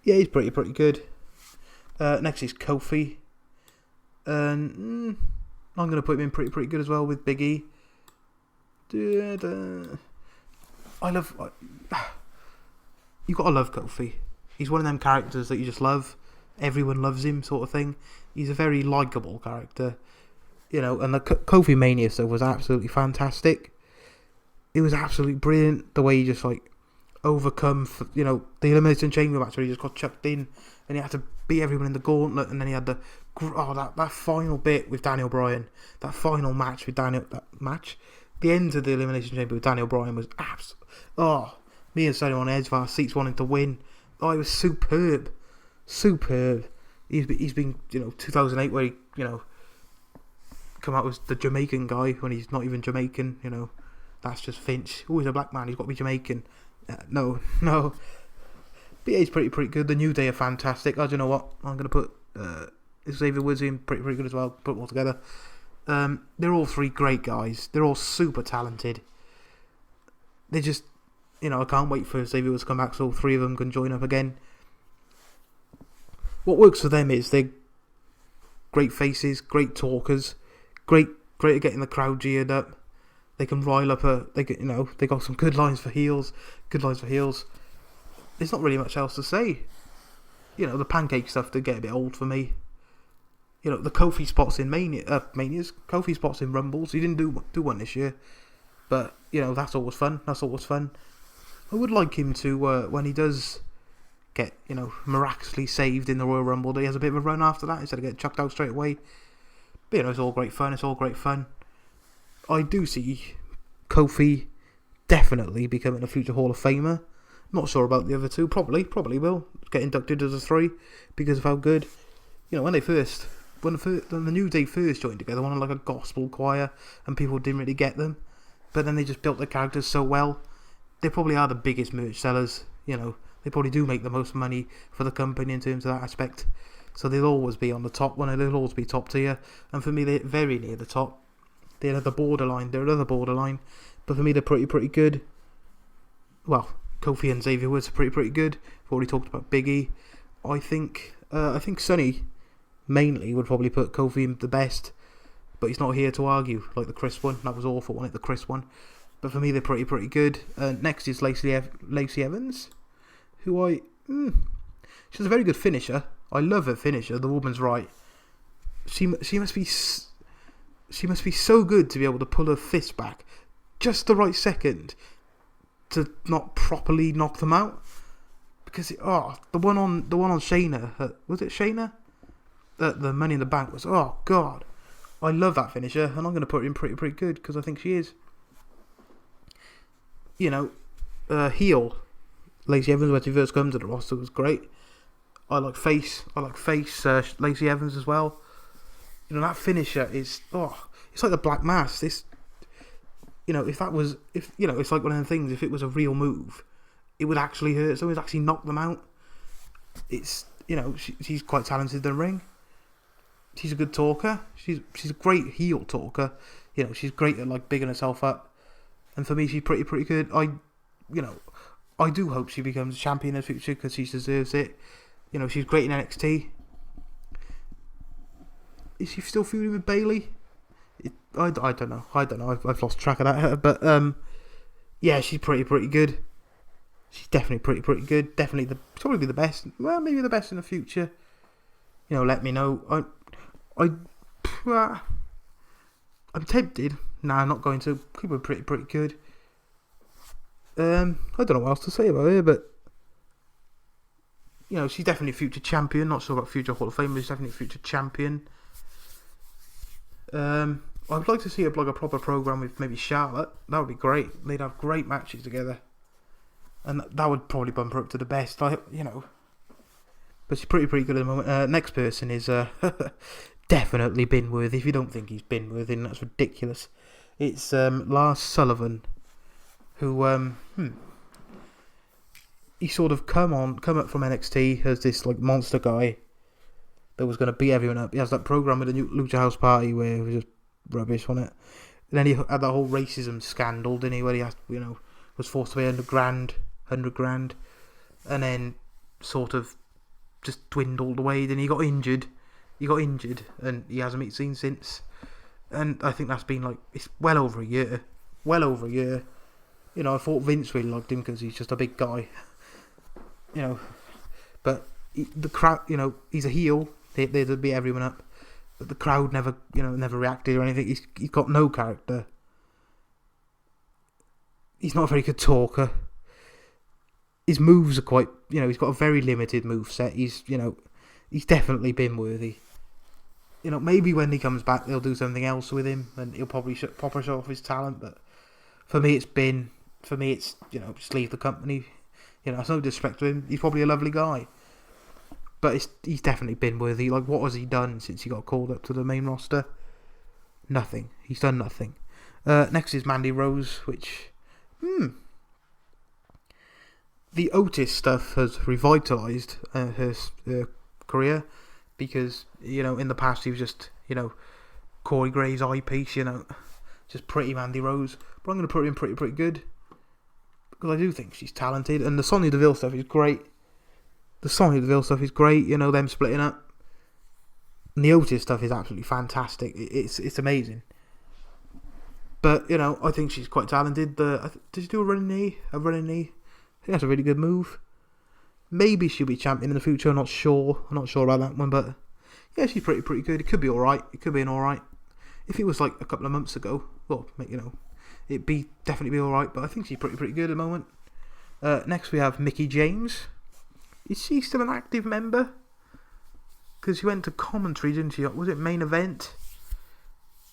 yeah, he's pretty good. Next is Kofi. And I'm going to put him in pretty good as well with Big E. You gotta love Kofi. He's one of them characters that you just love. Everyone loves him, sort of thing. He's a very likeable character, you know. And the Kofi Mania stuff was absolutely fantastic. It was absolutely brilliant the way he just like overcome, you know, the Elimination Chamber match where he just got chucked in and he had to beat everyone in the gauntlet, and then he had that final bit with Daniel Bryan, that final match with the end of the Elimination Chamber with Daniel Bryan was me and Sonny on edge of our seats wanting to win. Oh, it was superb. He's been, you know, 2008 where he, you know, come out as the Jamaican guy when he's not even Jamaican. You know, that's just Finch. Oh, he's a black man. He's got to be Jamaican. No. But yeah, he's pretty good. The New Day are fantastic. I don't know what I'm gonna put. Xavier Woods in pretty good as well. Put them all together. They're all three great guys. They're all super talented. They just, you know, I can't wait for Xavier Woods to come back so all three of them can join up again. What works for them is they're great faces, great talkers, great at getting the crowd geared up. They can rile up they got some good lines for heels. There's not really much else to say. You know, the pancake stuff did get a bit old for me. You know, the Kofi spots in Manias, Kofi spots in Rumbles. He didn't do one this year, but you know that's always fun. I would like him to when he does get, you know, miraculously saved in the Royal Rumble, that he has a bit of a run after that instead of getting chucked out straight away. But you know, it's all great fun. I do see Kofi definitely becoming a future Hall of Famer. Not sure about the other two. Probably will get inducted as a 3 because of how good. You know, when the New Day first joined together, one like a gospel choir, and people didn't really get them. But then they just built their characters so well. They probably are the biggest merch sellers. You know, they probably do make the most money for the company in terms of that aspect. So they'll always be on the top one, and they'll always be top tier. And for me, they're very near the top. They're at the borderline. But for me, they're pretty good. Well, Kofi and Xavier Woods are pretty good. We've already talked about Big E. I think Sonny mainly would probably put Kofi in the best, but he's not here to argue like the Chris one. That was awful, wasn't it? The Chris one. But for me, they're pretty good. Next is Lacey Evans, who she's a very good finisher. I love her finisher. The woman's right. She must be so good to be able to pull her fist back just the right second to not properly knock them out. Because the one on Shayna, was it Shayna? The Money in the Bank was, oh god, I love that finisher, and I'm going to put her in pretty good because I think she is. You know, heel Lacey Evans when she first comes to the roster was great. I like face Lacey Evans as well. You know, that finisher is it's like the Black Mass. This, you know, it's like one of the things. If it was a real move, it would actually hurt. So it would actually knock them out. It's, you know, she's quite talented in the ring. She's a good talker. She's a great heel talker. You know, she's great at like bigging herself up. And for me, she's pretty good. I do hope she becomes a champion in the future because she deserves it. You know, she's great in NXT. Is she still feuding with Bayley? I don't know. I've lost track of that. But yeah, she's pretty good. She's definitely pretty good. Definitely probably the best. Well, maybe the best in the future. You know, let me know. I'm tempted. Nah, I'm not going to. Keep her pretty good. I don't know what else to say about her, but you know, she's definitely a future champion. Not sure about future Hall of Fame, but she's definitely a future champion. I'd like to see a proper program with maybe Charlotte. That would be great. They'd have great matches together, and that would probably bump her up to the best. But she's pretty good at the moment. Next person is definitely bin worthy. If you don't think he's bin worthy, that's ridiculous. It's Lars Sullivan, who he sort of come up from NXT as this like monster guy that was going to beat everyone up. He has that program with the Lucha House Party where it was just rubbish on it. And then he had that whole racism scandal, didn't he? Where he has, was forced to pay $100 grand, and then sort of just dwindled away. Then he got injured, and he hasn't been seen since. And I think that's been it's well over a year. I thought Vince really liked him because he's just a big guy. But the crowd, he's a heel. They'd beat everyone up. But the crowd never reacted or anything. He's got no character. He's not a very good talker. His moves are quite, he's got a very limited move set. He's definitely bin worthy. Maybe when he comes back, they'll do something else with him, and he'll probably proper show off his talent. But for me, it's just leave the company. It's no disrespect to him. He's probably a lovely guy, but he's definitely bin worthy. What has he done since he got called up to the main roster? Nothing. He's done nothing. Next is Mandy Rose, which, the Otis stuff has revitalised her career, because in the past he was just Corey Gray's eyepiece, just pretty Mandy Rose. But I'm going to put her in pretty good, because I do think she's talented, and the Sonya Deville stuff is great. Them splitting up. And the Otis stuff is absolutely fantastic. It's amazing. But I think she's quite talented. Did she do a running knee? I think that's a really good move. Maybe she'll be champion in the future. I'm not sure about that one, but yeah, she's pretty good. It could be alright. It could be an alright. If it was a couple of months ago, well, it'd definitely be alright. But I think she's pretty good at the moment. Next we have Mickie James. Is she still an active member? Because she went to commentary, didn't she? Was it Main Event?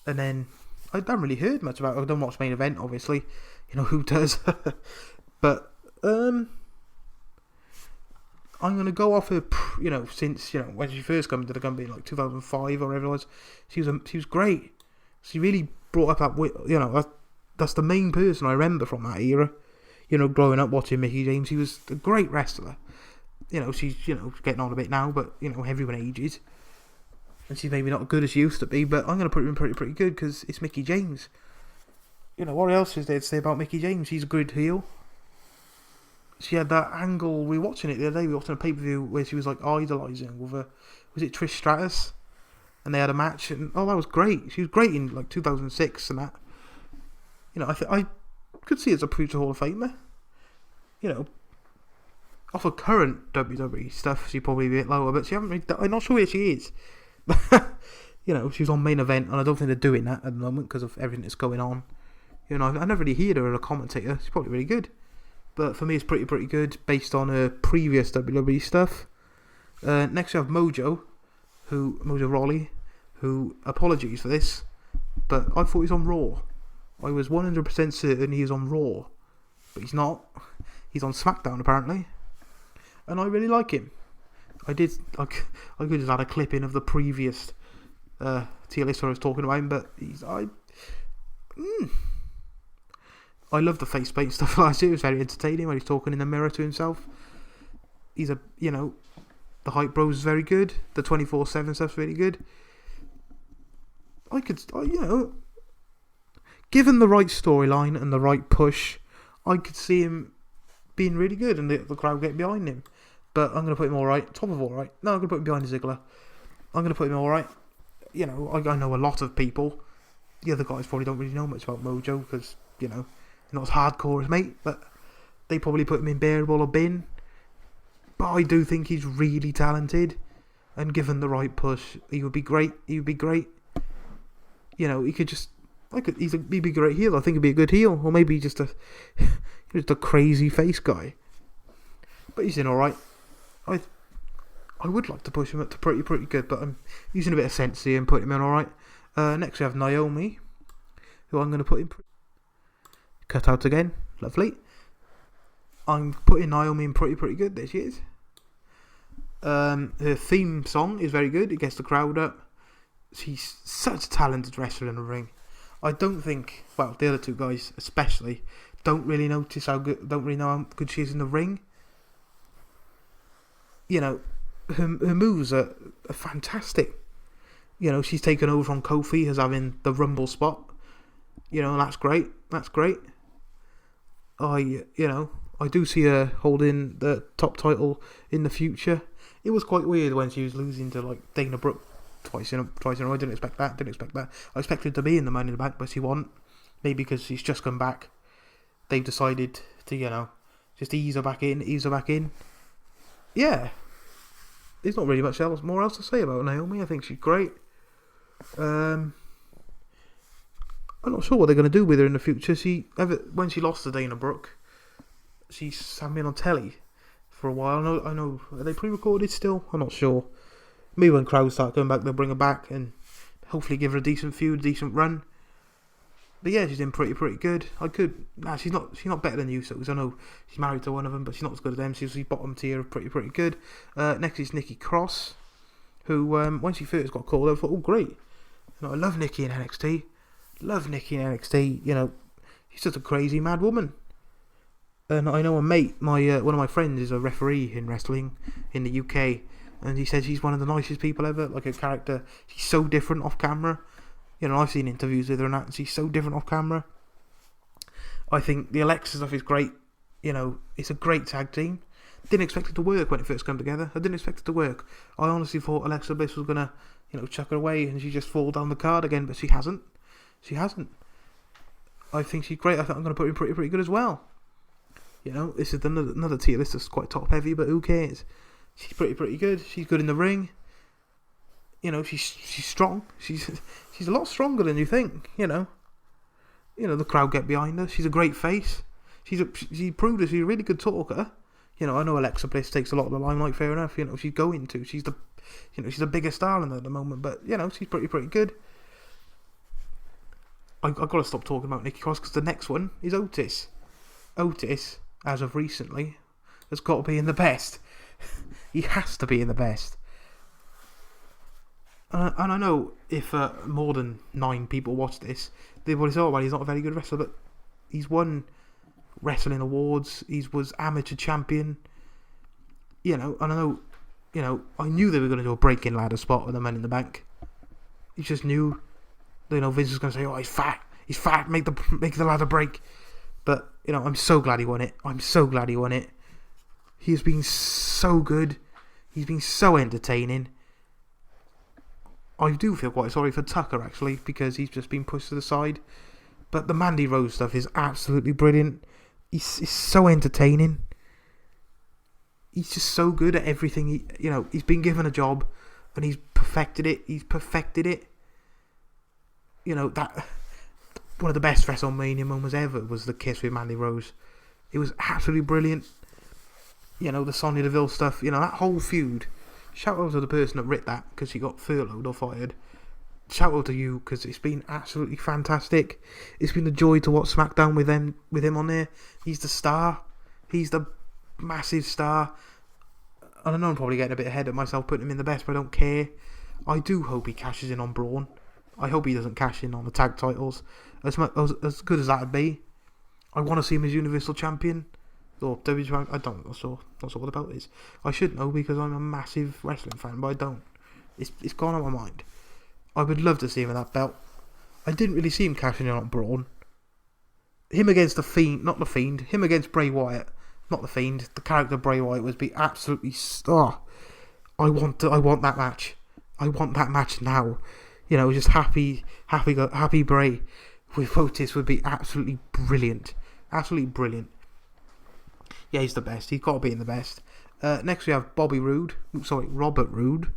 And then I haven't really heard much about her. I don't watch Main Event, obviously. Who does? But I'm going to go off her, since, when she first came into the company in 2005 or whatever it was, she was great. She really brought up that, that's the main person I remember from that era. Growing up watching Mickie James, she was a great wrestler. She's, getting on a bit now, but, everyone ages. And she's maybe not as good as she used to be, but I'm going to put her in pretty good because it's Mickie James. What else is there to say about Mickie James? She's a good heel. She had that angle, we were watching it the other day, we were watching a pay-per-view where she was idolising with was it Trish Stratus? And they had a match, and that was great. She was great in 2006 and that. I could see her as a future Hall of Famer. Off of current WWE stuff, she's probably a bit lower, but I'm not sure where she is. She was on Main Event, and I don't think they're doing that at the moment because of everything that's going on. I never really heard her as a commentator. She's probably really good. But for me, it's pretty good based on her previous WWE stuff. Next, we have Mojo Rawley, who, apologies for this, but I thought he was on Raw. I was 100% certain he was on Raw, but he's not. He's on SmackDown, apparently. And I really like him. I could have had a clipping of the previous tier list where I was talking about him, but I love the face paint stuff last year. It was very entertaining when he's talking in the mirror to himself. He's the Hype Bros is very good. The 24/7 stuff's really good. Given the right storyline and the right push, I could see him being really good and the crowd getting behind him. But I'm going to put him alright. Top of alright. No, I'm going to put him behind Ziggler. I'm going to put him alright. I know a lot of people. The other guys probably don't really know much about Mojo because, not as hardcore as me, but they probably put him in bearable or bin. But I do think he's really talented, and given the right push, he would be great. He could just he'd be a great heel. I think he'd be a good heel, or maybe just a crazy face guy. But he's in all right. I would like to push him up to pretty good, but I'm using a bit of sense here and putting him in all right. Next we have Naomi. who I'm going to put in. Cut out again. Lovely. I'm putting Naomi in pretty good. There she is. Her theme song is very good. It gets the crowd up. She's such a talented wrestler in the ring. I don't think, well, the other two guys especially, don't really know how good she is in the ring. You know, her moves are fantastic. You know, she's taken over from Kofi as having the Rumble spot. You know, and that's great. I do see her holding the top title in the future. It was quite weird when she was losing to like Dana Brooke twice in a row. I didn't expect that. I expected her to be in the Money in the Bank, but she wasn't. Maybe because she's just come back. They've decided to, just ease her back in. Yeah. There's not really much more else to say about Naomi. I think she's great. I'm not sure what they're going to do with her in the future. When she lost to Dana Brooke, she sat in on telly for a while. I know. Are they pre-recorded still? I'm not sure. Maybe when crowds start going back, they'll bring her back and hopefully give her a decent feud, decent run. But yeah, she's in pretty good. She's not better than Usos. I know she's married to one of them, but she's not as good as them. She's bottom tier, pretty good. Next is Nikki Cross, who when she first got called, I thought, oh great. I love Nikki in NXT. She's just a crazy mad woman. And I know a mate, one of my friends is a referee in wrestling in the UK, and he says she's one of the nicest people ever. Like, her character, she's so different off camera. I've seen interviews with her and that, and she's so different off camera. I think the Alexa stuff is great. It's a great tag team. Didn't expect it to work when it first came together. I didn't expect it to work. I honestly thought Alexa Bliss was gonna, chuck her away and she just fall down the card again, but she hasn't. I think she's great. I think I'm gonna put her in pretty good as well. This is another tier list that's quite top heavy, but who cares? She's pretty good. She's good in the ring. She's strong. She's a lot stronger than you think. The crowd get behind her. She's a great face. She proved that she's a really good talker. I know Alexa Bliss takes a lot of the limelight. Fair enough. She's going to. She's the biggest star in there at the moment. But she's pretty good. I've got to stop talking about Nikki Cross because the next one is Otis. Otis, as of recently, has got to be in the best. He has to be in the best. And I know if more than 9 people watch this, they will say, oh, well, he's not a very good wrestler, but he's won wrestling awards. He was amateur champion. And I know, I knew they were going to do a breaking ladder spot with the Men in the Bank. You just knew. Vince was going to say, oh, he's fat, make the ladder break. But, I'm so glad he won it. He has been so good. He's been so entertaining. I do feel quite sorry for Tucker, actually, because he's just been pushed to the side. But the Mandy Rose stuff is absolutely brilliant. He's so entertaining. He's just so good at everything. He's been given a job, and he's perfected it. That one of the best WrestleMania moments ever was the kiss with Mandy Rose. It was absolutely brilliant. The Sonya Deville stuff. That whole feud. Shout out to the person that writ that because he got furloughed or fired. Shout out to you because it's been absolutely fantastic. It's been a joy to watch SmackDown with him on there. He's the star. He's the massive star. And I know I'm probably getting a bit ahead of myself putting him in the best, but I don't care. I do hope he cashes in on Braun. I hope he doesn't cash in on the tag titles. As good as that would be, I want to see him as Universal Champion. Or WWE Champion. I don't. Not sure what the belt is. I should know because I'm a massive wrestling fan, but I don't. It's gone out of my mind. I would love to see him in that belt. I didn't really see him cashing in on Braun. Him against the Fiend, not the Fiend. Him against Bray Wyatt, not the Fiend. The character Bray Wyatt would be absolutely star. I want that match. I want that match now. Just happy Bray with Otis would be absolutely brilliant. Absolutely brilliant. Yeah, he's the best. He's got to be in the best. Next we have Robert Roode.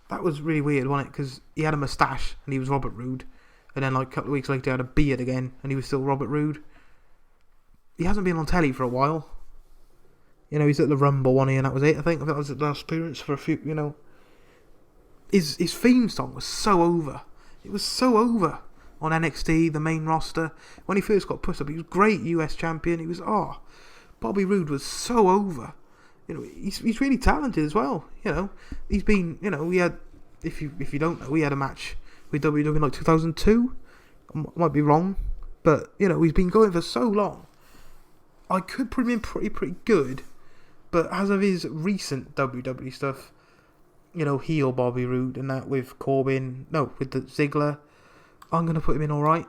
That was really weird, wasn't it? Because he had a moustache and he was Robert Roode. And then a couple of weeks later he had a beard again and he was still Robert Roode. He hasn't been on telly for a while. He's at the Rumble one year and that was it, I think. That was the last appearance for a few, His theme song was so over. It was so over on NXT, the main roster. When he first got pushed up, he was great US champion. He was, Bobby Roode was so over. You know, he's really talented as well. You know, he's been, you know, we had, if you don't know, we had a match with WWE in like 2002. I might be wrong, but you know, he's been going for so long. I could put him in pretty good, but as of his recent WWE stuff, you know, heel Bobby Roode and that with with the Ziggler, I'm gonna put him in all right.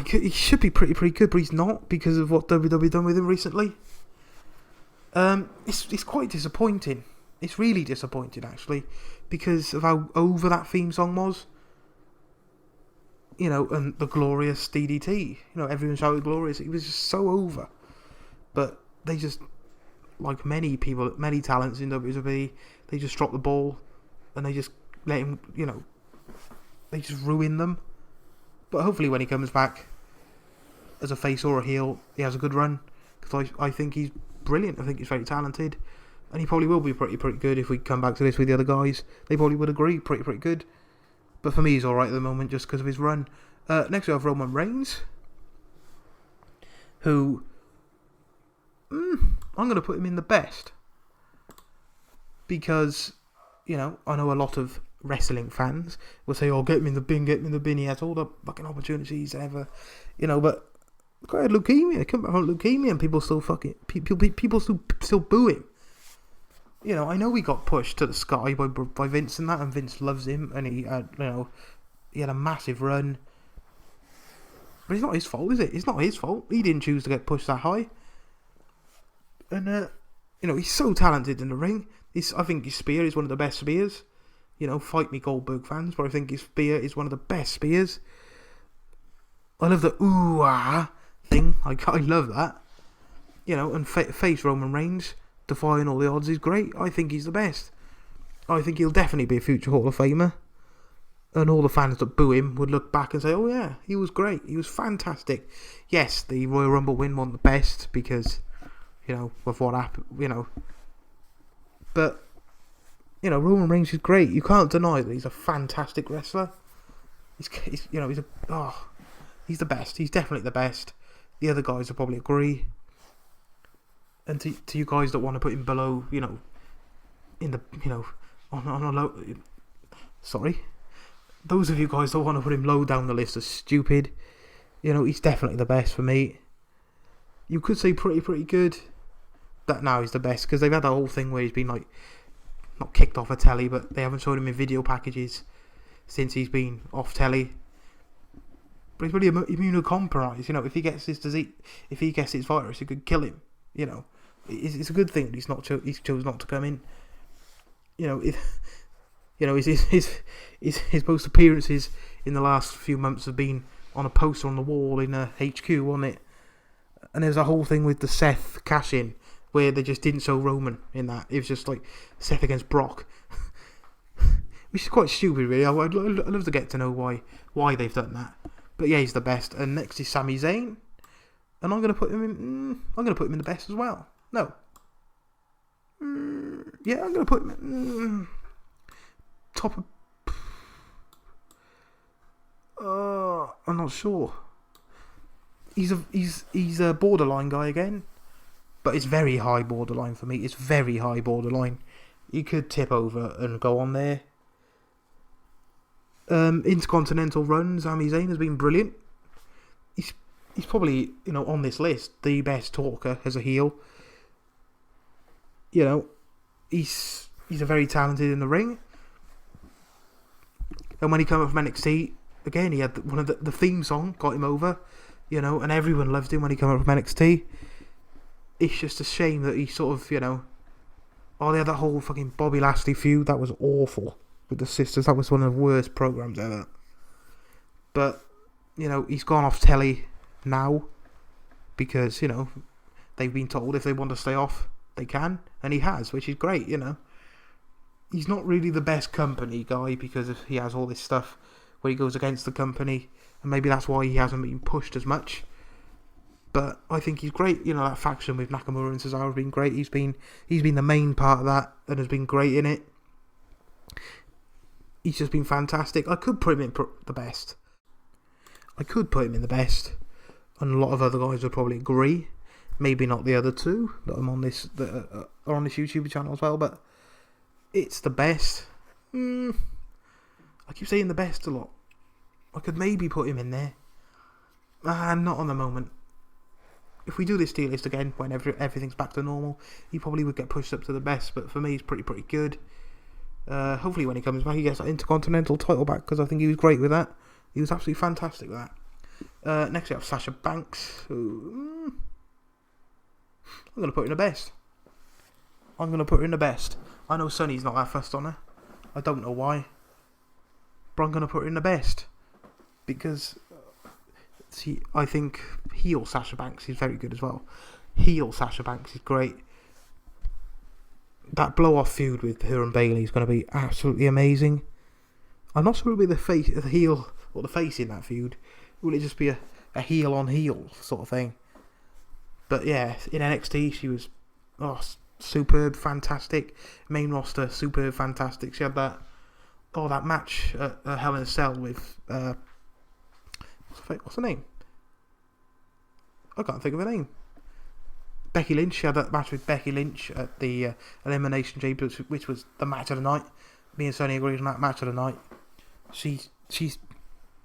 He should be pretty good, but he's not because of what WWE done with him recently. It's quite disappointing. It's really disappointing actually, because of how over that theme song was. You know, and the glorious DDT. You know, everyone shouted glorious. It was just so over. But they just, like many people, many talents in WWE, they just drop the ball and they just let him, you know, they just ruin them. But hopefully when he comes back as a face or a heel, he has a good run. Because I think he's brilliant. I think he's very talented. And he probably will be pretty good if we come back to this with the other guys. They probably would agree, pretty good. But for me, he's alright at the moment just because of his run. Next we have Roman Reigns, who I'm going to put him in the best. Because, you know, I know a lot of wrestling fans will say, get him in the bin, he has all the fucking opportunities ever. You know, but the guy had leukemia, he come back from leukemia and people still still boo him. You know, I know he got pushed to the sky by Vince and that, and Vince loves him, and he had, you know, he had a massive run. But it's not his fault, is it? It's not his fault. He didn't choose to get pushed that high. And, you know, he's so talented in the ring. I think his spear is one of the best spears. You know, fight me Goldberg fans, but I think his spear is one of the best spears. I love the ooh-ah thing. I love that. You know, and face Roman Reigns, defying all the odds, is great. I think he's the best. I think he'll definitely be a future Hall of Famer. And all the fans that boo him would look back and say, oh yeah, he was great. He was fantastic. Yes, the Royal Rumble win wasn't the best because, you know, of what happened, you know. But, you know, Roman Reigns is great. You can't deny that he's a fantastic wrestler. He's the best. He's definitely the best. The other guys will probably agree. And to you guys that want to put him below, you know, in the, you know, on a low, sorry, those of you guys that want to put him low down the list are stupid. You know, he's definitely the best for me. You could say pretty good. That now he's the best because they've had that whole thing where he's been like not kicked off a telly, but they haven't shown him in video packages since he's been off telly. But he's really immunocompromised. You know, if he gets this disease, if he gets this virus, it could kill him. You know, it's a good thing that he's chose not to come in. You know, his most appearances in the last few months have been on a poster on the wall in a HQ, wasn't it? And there's a whole thing with the Seth cash-in where they just didn't show Roman in that. It was just like Seth against Brock, which is quite stupid, really. I'd love to get to know why they've done that. But yeah, he's the best. And next is Sami Zayn, and I'm gonna put him in. I'm gonna put him in the best as well. No. Yeah, I'm gonna put him in top of. I'm not sure. He's a borderline guy again, but it's very high borderline for me. It's very high borderline. You could tip over and go on there. Intercontinental run, Sami Zayn has been brilliant. He's probably, you know, on this list the best talker as a heel. You know, he's a very talented in the ring. And when he came up from NXT, again, he had one of the theme song got him over. You know, and everyone loved him when he came up from NXT. It's just a shame that he sort of, you know, they had that whole fucking Bobby Lashley feud. That was awful with the sisters. That was one of the worst programs ever. But, you know, he's gone off telly now because, you know, they've been told if they want to stay off, they can. And he has, which is great, you know. He's not really the best company guy because he has all this stuff where he goes against the company. And maybe that's why he hasn't been pushed as much. But I think he's great. You know, that faction with Nakamura and Cesaro has been great. He's been the main part of that and has been great in it. he's just been fantastic. I could put him in the best. And a lot of other guys would probably agree. Maybe not the other two that I'm on this that are on this YouTube channel as well, but it's the best. I keep saying the best a lot. I could maybe put him in there. Not on the moment. If we do this tier list again when everything's back to normal, he probably would get pushed up to the best. But for me, he's pretty good. Hopefully, when he comes back, he gets that Intercontinental title back, because I think he was great with that. He was absolutely fantastic with that. Next, we have Sasha Banks, who I'm going to put in the best. I know Sonny's not that fussed on her. I don't know why. But I'm going to put her in the best. Because, see, I think heel Sasha Banks is very good as well. Heel Sasha Banks is great. That blow-off feud with her and Bayley is going to be absolutely amazing. I'm not sure it'll be the heel or the face in that feud. Will it just be a heel on heel sort of thing? But yeah, in NXT she was superb, fantastic. Main roster, superb, fantastic. She had that match at Hell in a Cell with what's her name? I can't think of her name. Becky Lynch. She had that match with Becky Lynch at the Elimination Chamber, which was the match of the night. Me and Sonny agreed on that match of the night. She's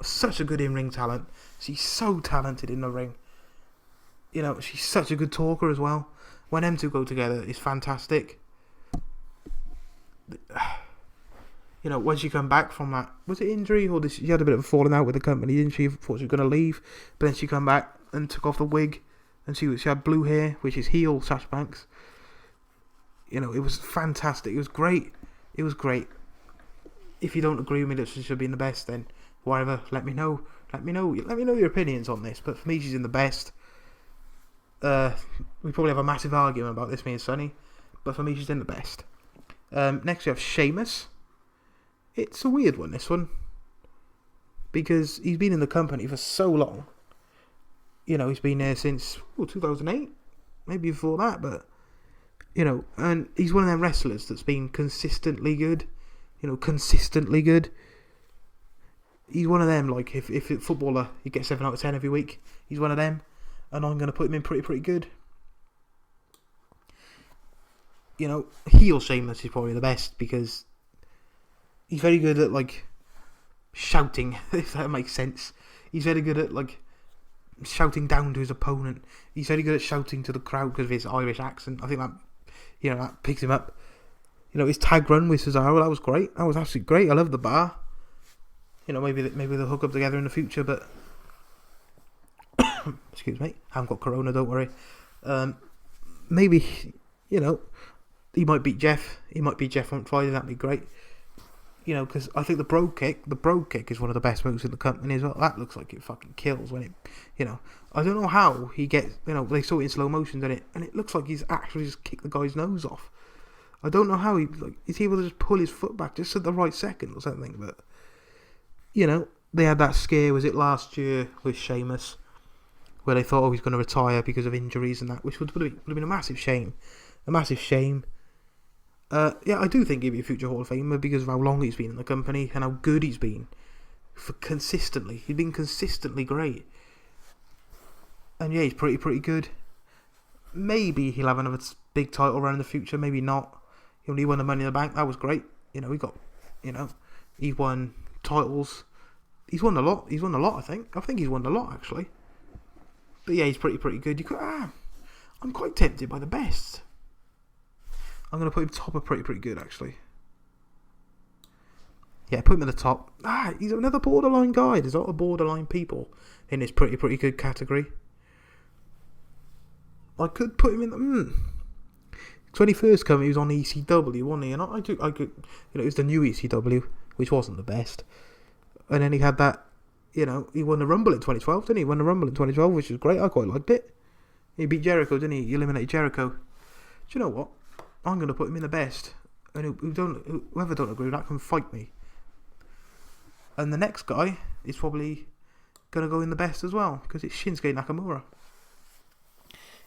such a good in-ring talent. She's so talented in the ring. You know, she's such a good talker as well. When them two go together, it's fantastic. You know, when she come back from that, was it injury or she had a bit of a falling out with the company, didn't she? Thought she was going to leave, but then she come back and took off the wig, and she had blue hair, which is heel Sasha Banks. You know, it was fantastic. It was great. If you don't agree with me that she should be in the best, then whatever, let me know. Let me know your opinions on this. But for me, she's in the best. We probably have a massive argument about this, me and Sonny. But for me, she's in the best. Next, we have Sheamus. It's a weird one, this one. Because he's been in the company for so long. You know, he's been there since 2008. Maybe before that, but... You know, and he's one of them wrestlers that's been consistently good. You know, consistently good. He's one of them, like, if a footballer, he gets 7 out of 10 every week. He's one of them. And I'm going to put him in pretty good. You know, heel Sheamus is probably the best, because he's very good at, like, shouting, if that makes sense. He's very good at, like, shouting down to his opponent. He's very good at shouting to the crowd because of his Irish accent. I think that, you know, that picks him up. You know, his tag run with Cesaro, that was great. That was absolutely great. I love the bar. You know, maybe they'll hook up together in the future, but... Excuse me. I haven't got corona, don't worry. Maybe, you know, he might beat Jeff. He might beat Jeff on Friday. That'd be great. You know, because I think the bro kick is one of the best moves in the company as well. That looks like it fucking kills when it, you know. I don't know how he gets, you know, they saw it in slow motion, and it looks like he's actually just kicked the guy's nose off. I don't know how is he able to just pull his foot back just at the right second or something, but, you know, they had that scare, was it last year, with Sheamus, where they thought, he's going to retire because of injuries and that, which would have been a massive shame. Yeah, I do think he'd be a future Hall of Famer because of how long he's been in the company and how good he's been. Consistently. He's been consistently great. And yeah, he's pretty good. Maybe he'll have another big title run in the future, maybe not. He won the Money in the Bank, that was great. You know, he won titles. He's won a lot, I think. I think he's won a lot, actually. But yeah, he's pretty good. I'm quite tempted by the best. I'm going to put him top of pretty good, actually. Yeah, put him at the top. He's another borderline guy. There's a lot of borderline people in this pretty good category. I could put him in the... When he first came, he was on ECW, wasn't he? And I could, you know, it was the new ECW, which wasn't the best. And then he had that, you know, he won the Rumble in 2012, didn't he? He won the Rumble in 2012, which was great. I quite liked it. He beat Jericho, didn't he? He eliminated Jericho. Do you know what? I'm going to put him in the best. And whoever don't agree with that can fight me. And the next guy is probably going to go in the best as well, because it's Shinsuke Nakamura.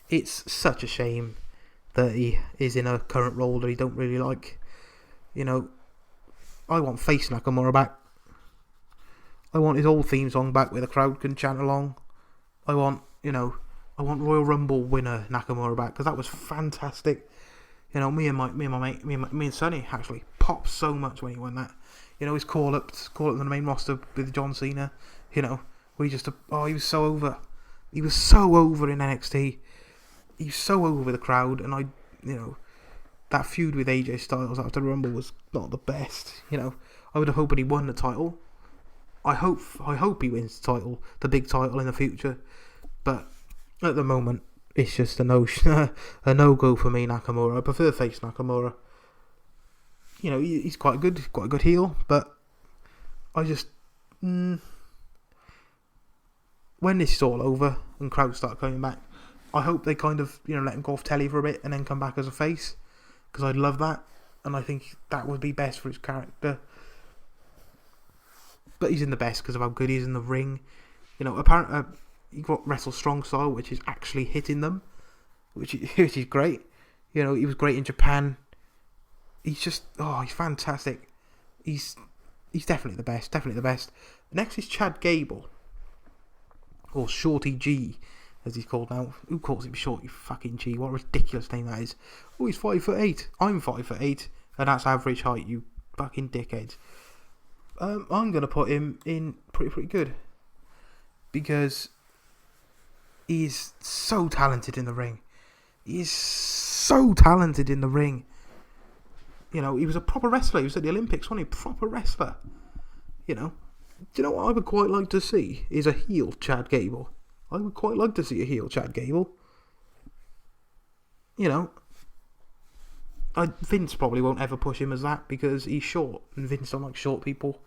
It's such a shame that he is in a current role that he don't really like. You know, I want face Nakamura back. I want his old theme song back where the crowd can chant along. I want Royal Rumble winner Nakamura back, because that was fantastic. Me and Sonny actually popped so much when he won that. His call up to the main roster with John Cena. We just he was so over. He was so over in NXT. He was so over with the crowd, and that feud with AJ Styles after the Rumble was not the best. I would have hoped he won the title. I hope he wins the title, the big title in the future. But at the moment, it's just a no go for me, Nakamura. I prefer face Nakamura. He's quite a good heel, but I just when this is all over and crowds start coming back, I hope they kind of let him go off telly for a bit and then come back as a face, because I'd love that, and I think that would be best for his character. But he's in the best because of how good he is in the ring. Apparently he got wrestle strong style, which is actually hitting them, which is great. He was great in Japan. He's just he's fantastic. He's definitely the best. Next is Chad Gable, or Shorty G, as he's called now. Who calls him Shorty fucking G? What a ridiculous name that is. He's 5'8". I'm 5'8", and that's average height, you fucking dickheads. I'm going to put him in pretty good, because he's so talented in the ring. He was a proper wrestler. He was at the Olympics, wasn't he? Proper wrestler. Do you know what I would quite like to see is a heel Chad Gable. I would quite like to see a heel Chad Gable. Vince probably won't ever push him as that, because he's short, and Vince don't like short people.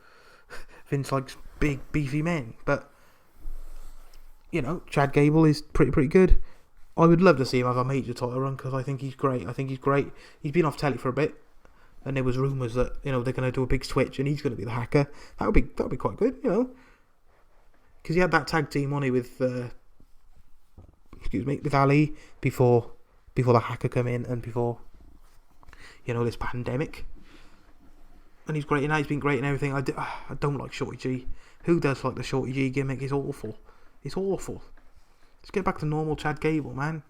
Vince likes big, beefy men. But Chad Gable is pretty good. I would love to see him have a major title run, because I think he's great. He's been off telly for a bit, and there was rumours that they're going to do a big switch, and he's going to be the hacker. That would be quite good, because he had that tag team on with with Ali before the hacker come in, and before this pandemic. And he's great, and he's been great and everything. I don't like Shorty G. Who does like the Shorty G gimmick? It's awful. Let's get back to normal Chad Gable, man.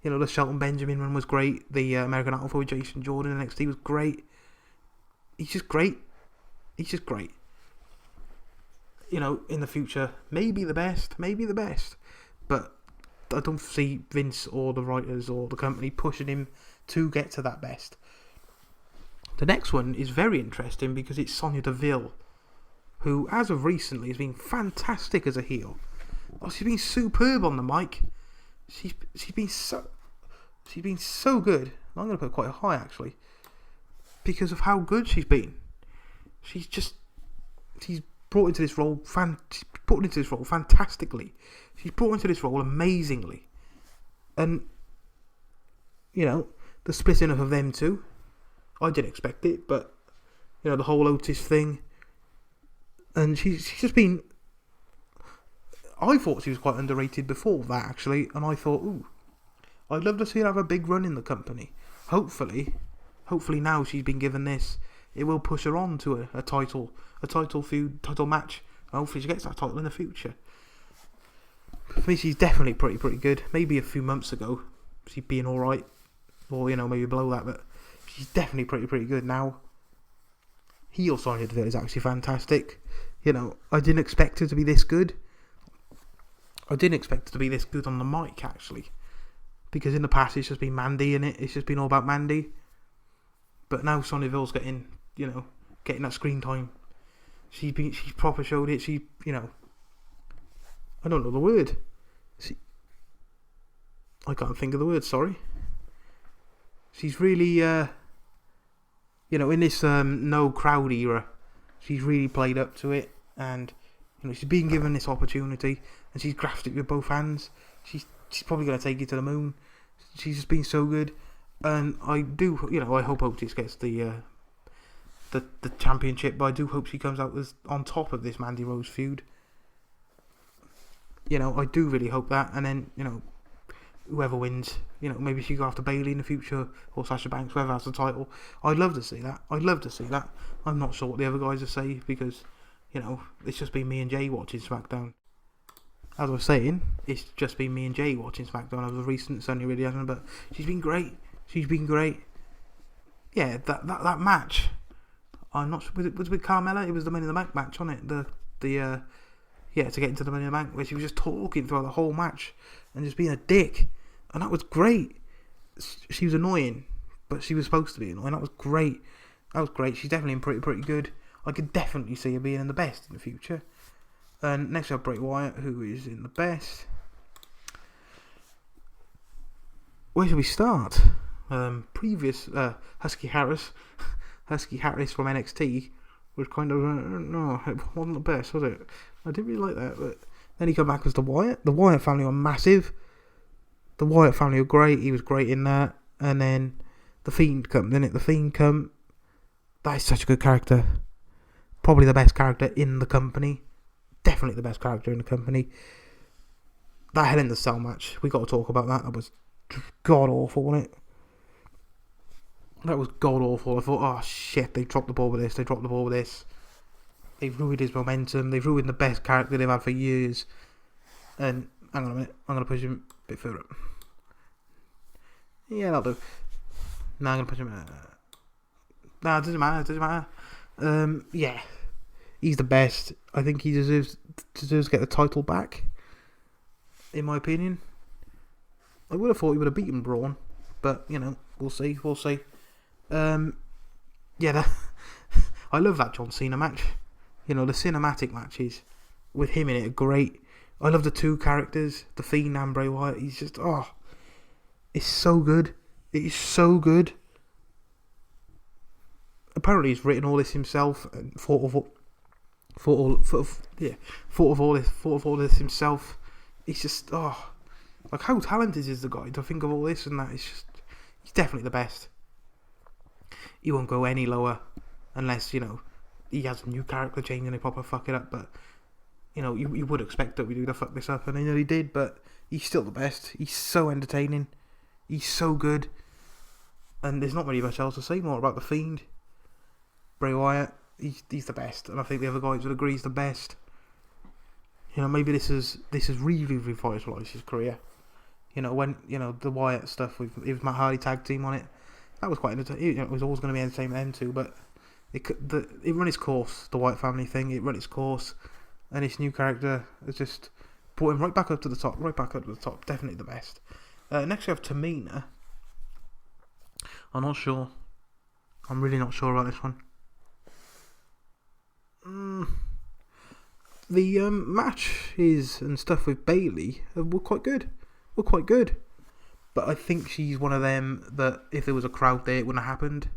The Shelton Benjamin run was great. The American Alpha with Jason Jordan in NXT was great. He's just great. In the future, maybe the best. But I don't see Vince or the writers or the company pushing him to get to that best. The next one is very interesting, because it's Sonya Deville, who, as of recently, has been fantastic as a heel. She's been superb on the mic. She's been so good. I'm going to put quite high, actually, because of how good she's been. She's brought into this role fantastically. She's brought into this role amazingly, and the splitting up of them two, I didn't expect it, but the whole Otis thing, and she's just been. I thought she was quite underrated before that, actually, and I thought, I'd love to see her have a big run in the company. Hopefully now she's been given this, it will push her on to a title feud, title match. Hopefully she gets that title in the future. For me, she's definitely pretty good. Maybe a few months ago, she'd been all right, or maybe below that, but she's definitely pretty good now. Heel Sonya Deville is actually fantastic. I didn't expect her to be this good. I didn't expect her to be this good on the mic, actually, because in the past it's just been Mandy in it. It's just been all about Mandy. But now Sonya Deville's getting that screen time. She's proper showed it. I don't know the word. I can't think of the word. Sorry. She's really, in this no crowd era, she's really played up to it, and she's been given this opportunity, and she's grasped it with both hands. She's probably going to take it to the moon. She's just been so good, and I hope Otis gets the championship, but I do hope she comes out as on top of this Mandy Rose feud. I do really hope that, and then whoever wins, maybe she go after Bayley in the future, or Sasha Banks, whoever has the title. I'd love to see that. I'm not sure what the other guys will say, because, it's just been me and Jay watching SmackDown. As I was saying, it's just been me and Jay watching SmackDown as of recent. It's only really hasn't, but she's been great. Yeah, that match. I'm not sure. Was it with Carmella? It was the Money in the Bank match, wasn't it? To get into the Money in the Bank, where she was just talking throughout the whole match and just being a dick, and that was great. She was annoying, but she was supposed to be annoying. That was great. She's definitely pretty good. I could definitely see her being in the best in the future. And next we have Bray Wyatt, who is in the best. Where should we start? Previous Husky Harris from NXT was kind of no, it wasn't the best, was it? I didn't really like that, but then he came back as the Wyatt. The Wyatt family were massive. The Wyatt family were great. He was great in that. And then the Fiend come, didn't it? The Fiend come. That is such a good character. Probably the best character in the company. Definitely the best character in the company. That Hell in the Cell match, we got to talk about that. That was god awful, wasn't it? That was god awful. I thought, oh shit, they dropped the ball with this. They've ruined his momentum. They've ruined the best character they've had for years. And hang on a minute, I'm gonna push him a bit further up. Yeah, that'll do. No, I'm gonna push him. No, it doesn't matter. Yeah, he's the best. I think he deserves to get the title back. In my opinion, I would have thought he would have beaten Braun, but we'll see. Yeah, I love that John Cena match. The cinematic matches with him in it are great. I love the two characters, the Fiend and Bray Wyatt. He's just it's so good. It is so good. Apparently, he's written all this himself and thought of all this himself. He's just like, how talented is the guy to think of all this and that? He's definitely the best. He won't go any lower unless he has a new character change and they proper fuck it up. But you would expect WWE to fuck this up, and he did. But he's still the best. He's so entertaining. He's so good. And there's not really much else to say more about the Fiend. Bray Wyatt, he's the best, and I think the other guys would agree he's the best. Maybe this has really revitalised his career. When the Wyatt stuff with Matt Hardy tag team on it, that was quite entertaining. It was always going to be entertainment then too, but it ran its course. The Wyatt family thing, it ran its course, and this new character has just brought him right back up to the top. Definitely the best. Next we have Tamina. I'm not sure. I'm really not sure about this one. The matches and stuff with Bayley were quite good. But I think she's one of them that if there was a crowd there, it wouldn't have happened.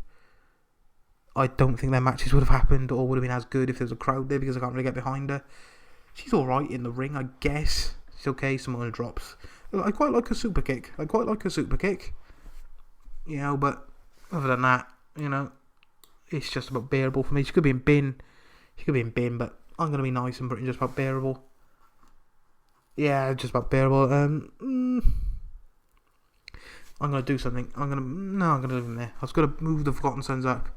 I don't think their matches would have happened or would have been as good if there was a crowd there, because I can't really get behind her. She's alright in the ring, I guess. She's okay, some of her drops. I quite like her super kick. But other than that, it's just about bearable for me. She could be in bin, but I'm going to be nice and put just about bearable. Yeah, just about bearable. I'm going to do something. I'm going to leave him there. I was going to move the Forgotten Sons up,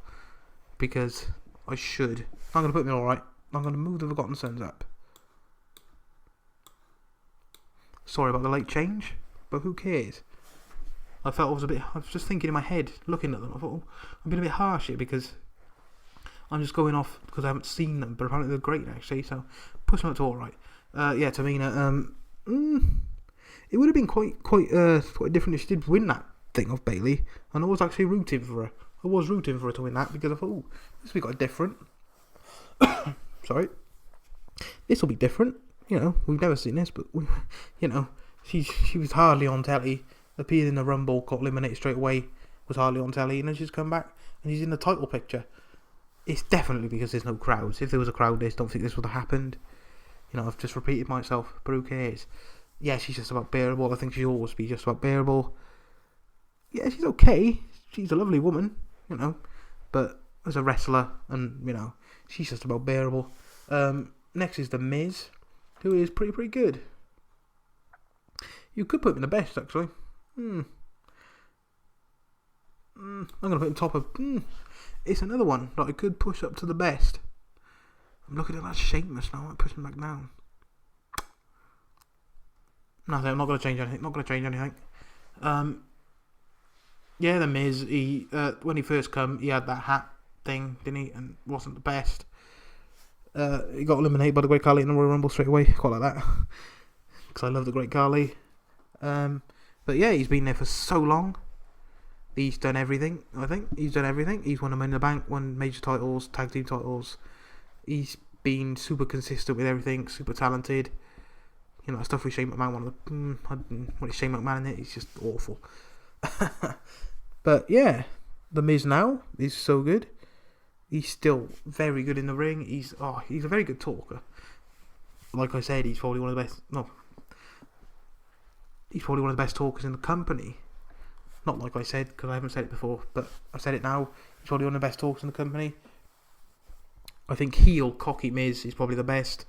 because I should. I'm going to put me alright. I'm going to move the Forgotten Sons up. Sorry about the late change, but who cares? I was just thinking in my head, looking at them, I thought, I'm being a bit harsh here, because I'm just going off because I haven't seen them, but apparently they're great actually, so push them up to alright. Yeah, Tamina, it would have been quite different if she did win that thing off Bayley, and I was actually rooting for her. I was rooting for her to win that, because I thought, this will be quite different. Sorry. This will be different. We've never seen this, but she was hardly on telly. Appeared in the Rumble, got eliminated straight away, was hardly on telly, and then she's come back and she's in the title picture. It's definitely because there's no crowds. If there was a crowd, I don't think this would have happened. I've just repeated myself, but who cares? Yeah, she's just about bearable. I think she'll always be just about bearable. Yeah, she's okay. She's a lovely woman, but as a wrestler, and she's just about bearable. Next is The Miz, who is pretty good. You could put him in the best, actually. I'm gonna put him top of. It's another one that I could push up to the best. I'm looking at that Sheamus now. I'm pushing back down. Nothing. I'm not gonna change anything. Yeah, the Miz. He when he first come, he had that hat thing, didn't he? And wasn't the best. He got eliminated by the Great Khali in the Royal Rumble straight away. Quite like that, because I love the Great Khali. But yeah, he's been there for so long. He's done everything. I think he's done everything. He's won a Money in the Bank, won major titles, tag team titles. He's been super consistent with everything. Super talented. You know, stuff with Shane McMahon. What is Shane McMahon in it? He's just awful. But yeah, the Miz now is so good. He's still very good in the ring. He's a very good talker. Like I said, he's probably one of the best. No, he's probably one of the best talkers in the company. Not like I said, because I haven't said it before, but I've said it now. He's probably one of the best talkers in the company. I think heel cocky Miz is probably the best.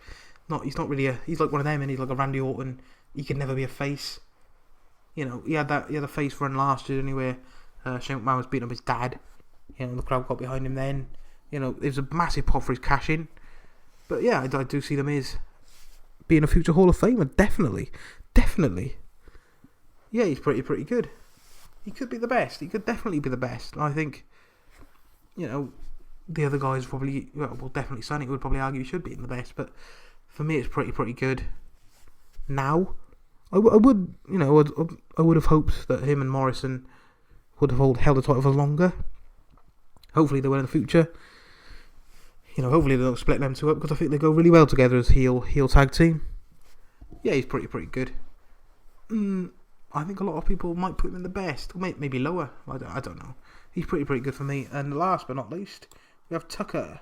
He's not really he's like one of them, and he's like a Randy Orton. He can never be a face. You know, he had a face run last year anyway. Shane McMahon was beating up his dad. You know, the crowd got behind him then. You know, it was a massive pop for his cash in. But yeah, I do see the Miz being a future Hall of Famer. Definitely. Yeah, he's pretty good. He could be the best. He could definitely be the best. And I think, you know, the other guys probably, well, definitely Sonny would probably argue he should be in the best. But for me, it's pretty good. Now, I would have hoped that him and Morrison would have held the title for longer. Hopefully they will in the future. You know, hopefully they don't split them two up, because I think they go really well together as heel tag team. Yeah, he's pretty good. I think a lot of people might put him in the best, or maybe lower. I don't know. He's pretty good for me. And last but not least, we have Tucker,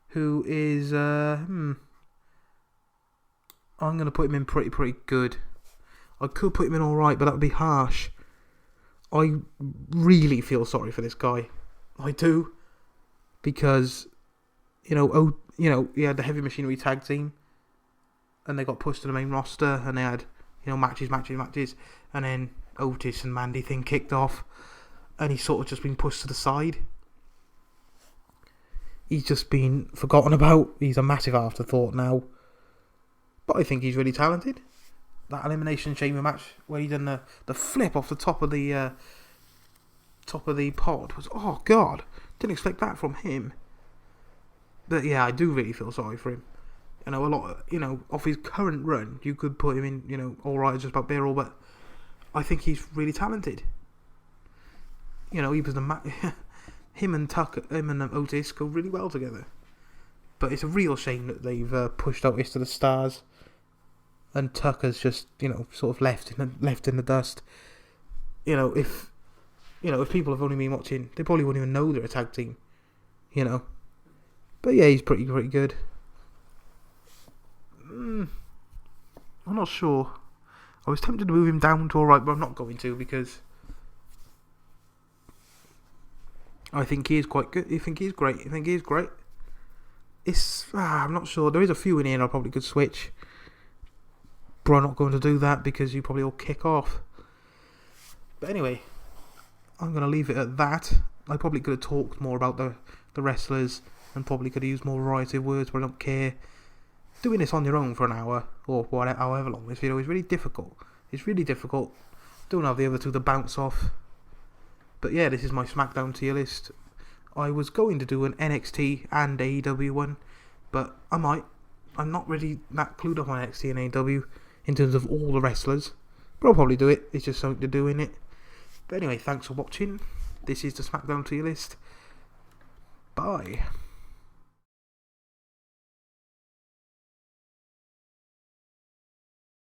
who is I'm going to put him in pretty good. I could put him in alright, but that would be harsh. I really feel sorry for this guy. I do, because he had the Heavy Machinery tag team, and they got pushed to the main roster, and they had matches, and then Otis and Mandy thing kicked off, and he's sort of just been pushed to the side. He's just been forgotten about. He's a massive afterthought now, but I think he's really talented. That Elimination Chamber match where he done the flip off the top of the pod was, oh god, didn't expect that from him. But yeah, I do really feel sorry for him. You know, a lot, off his current run, you could put him in, alright, just about barrel, but I think he's really talented. He was him and Otis go really well together. But it's a real shame that they've pushed Otis to the stars, and Tucker's just, sort of left in the dust. If people have only been watching, they probably wouldn't even know they're a tag team. But yeah, he's pretty good. I'm not sure. I was tempted to move him down to alright, but I'm not going to, because I think he is quite good. I think he's great. I'm not sure. There is a few in here I probably could switch, but I'm not going to do that because you probably all kick off. But anyway, I'm going to leave it at that. I probably could have talked more about the wrestlers, and probably could have used more variety of words, but I don't care. Doing this on your own for an hour, or whatever, however long this video is really difficult. It's really difficult. Don't have the other two to bounce off. But yeah, this is my SmackDown tier list. I was going to do an NXT and AEW one, but I might. I'm not really that clued up on NXT and AEW in terms of all the wrestlers, but I'll probably do it. It's just something to do in it. But anyway, thanks for watching. This is the SmackDown tier list. Bye.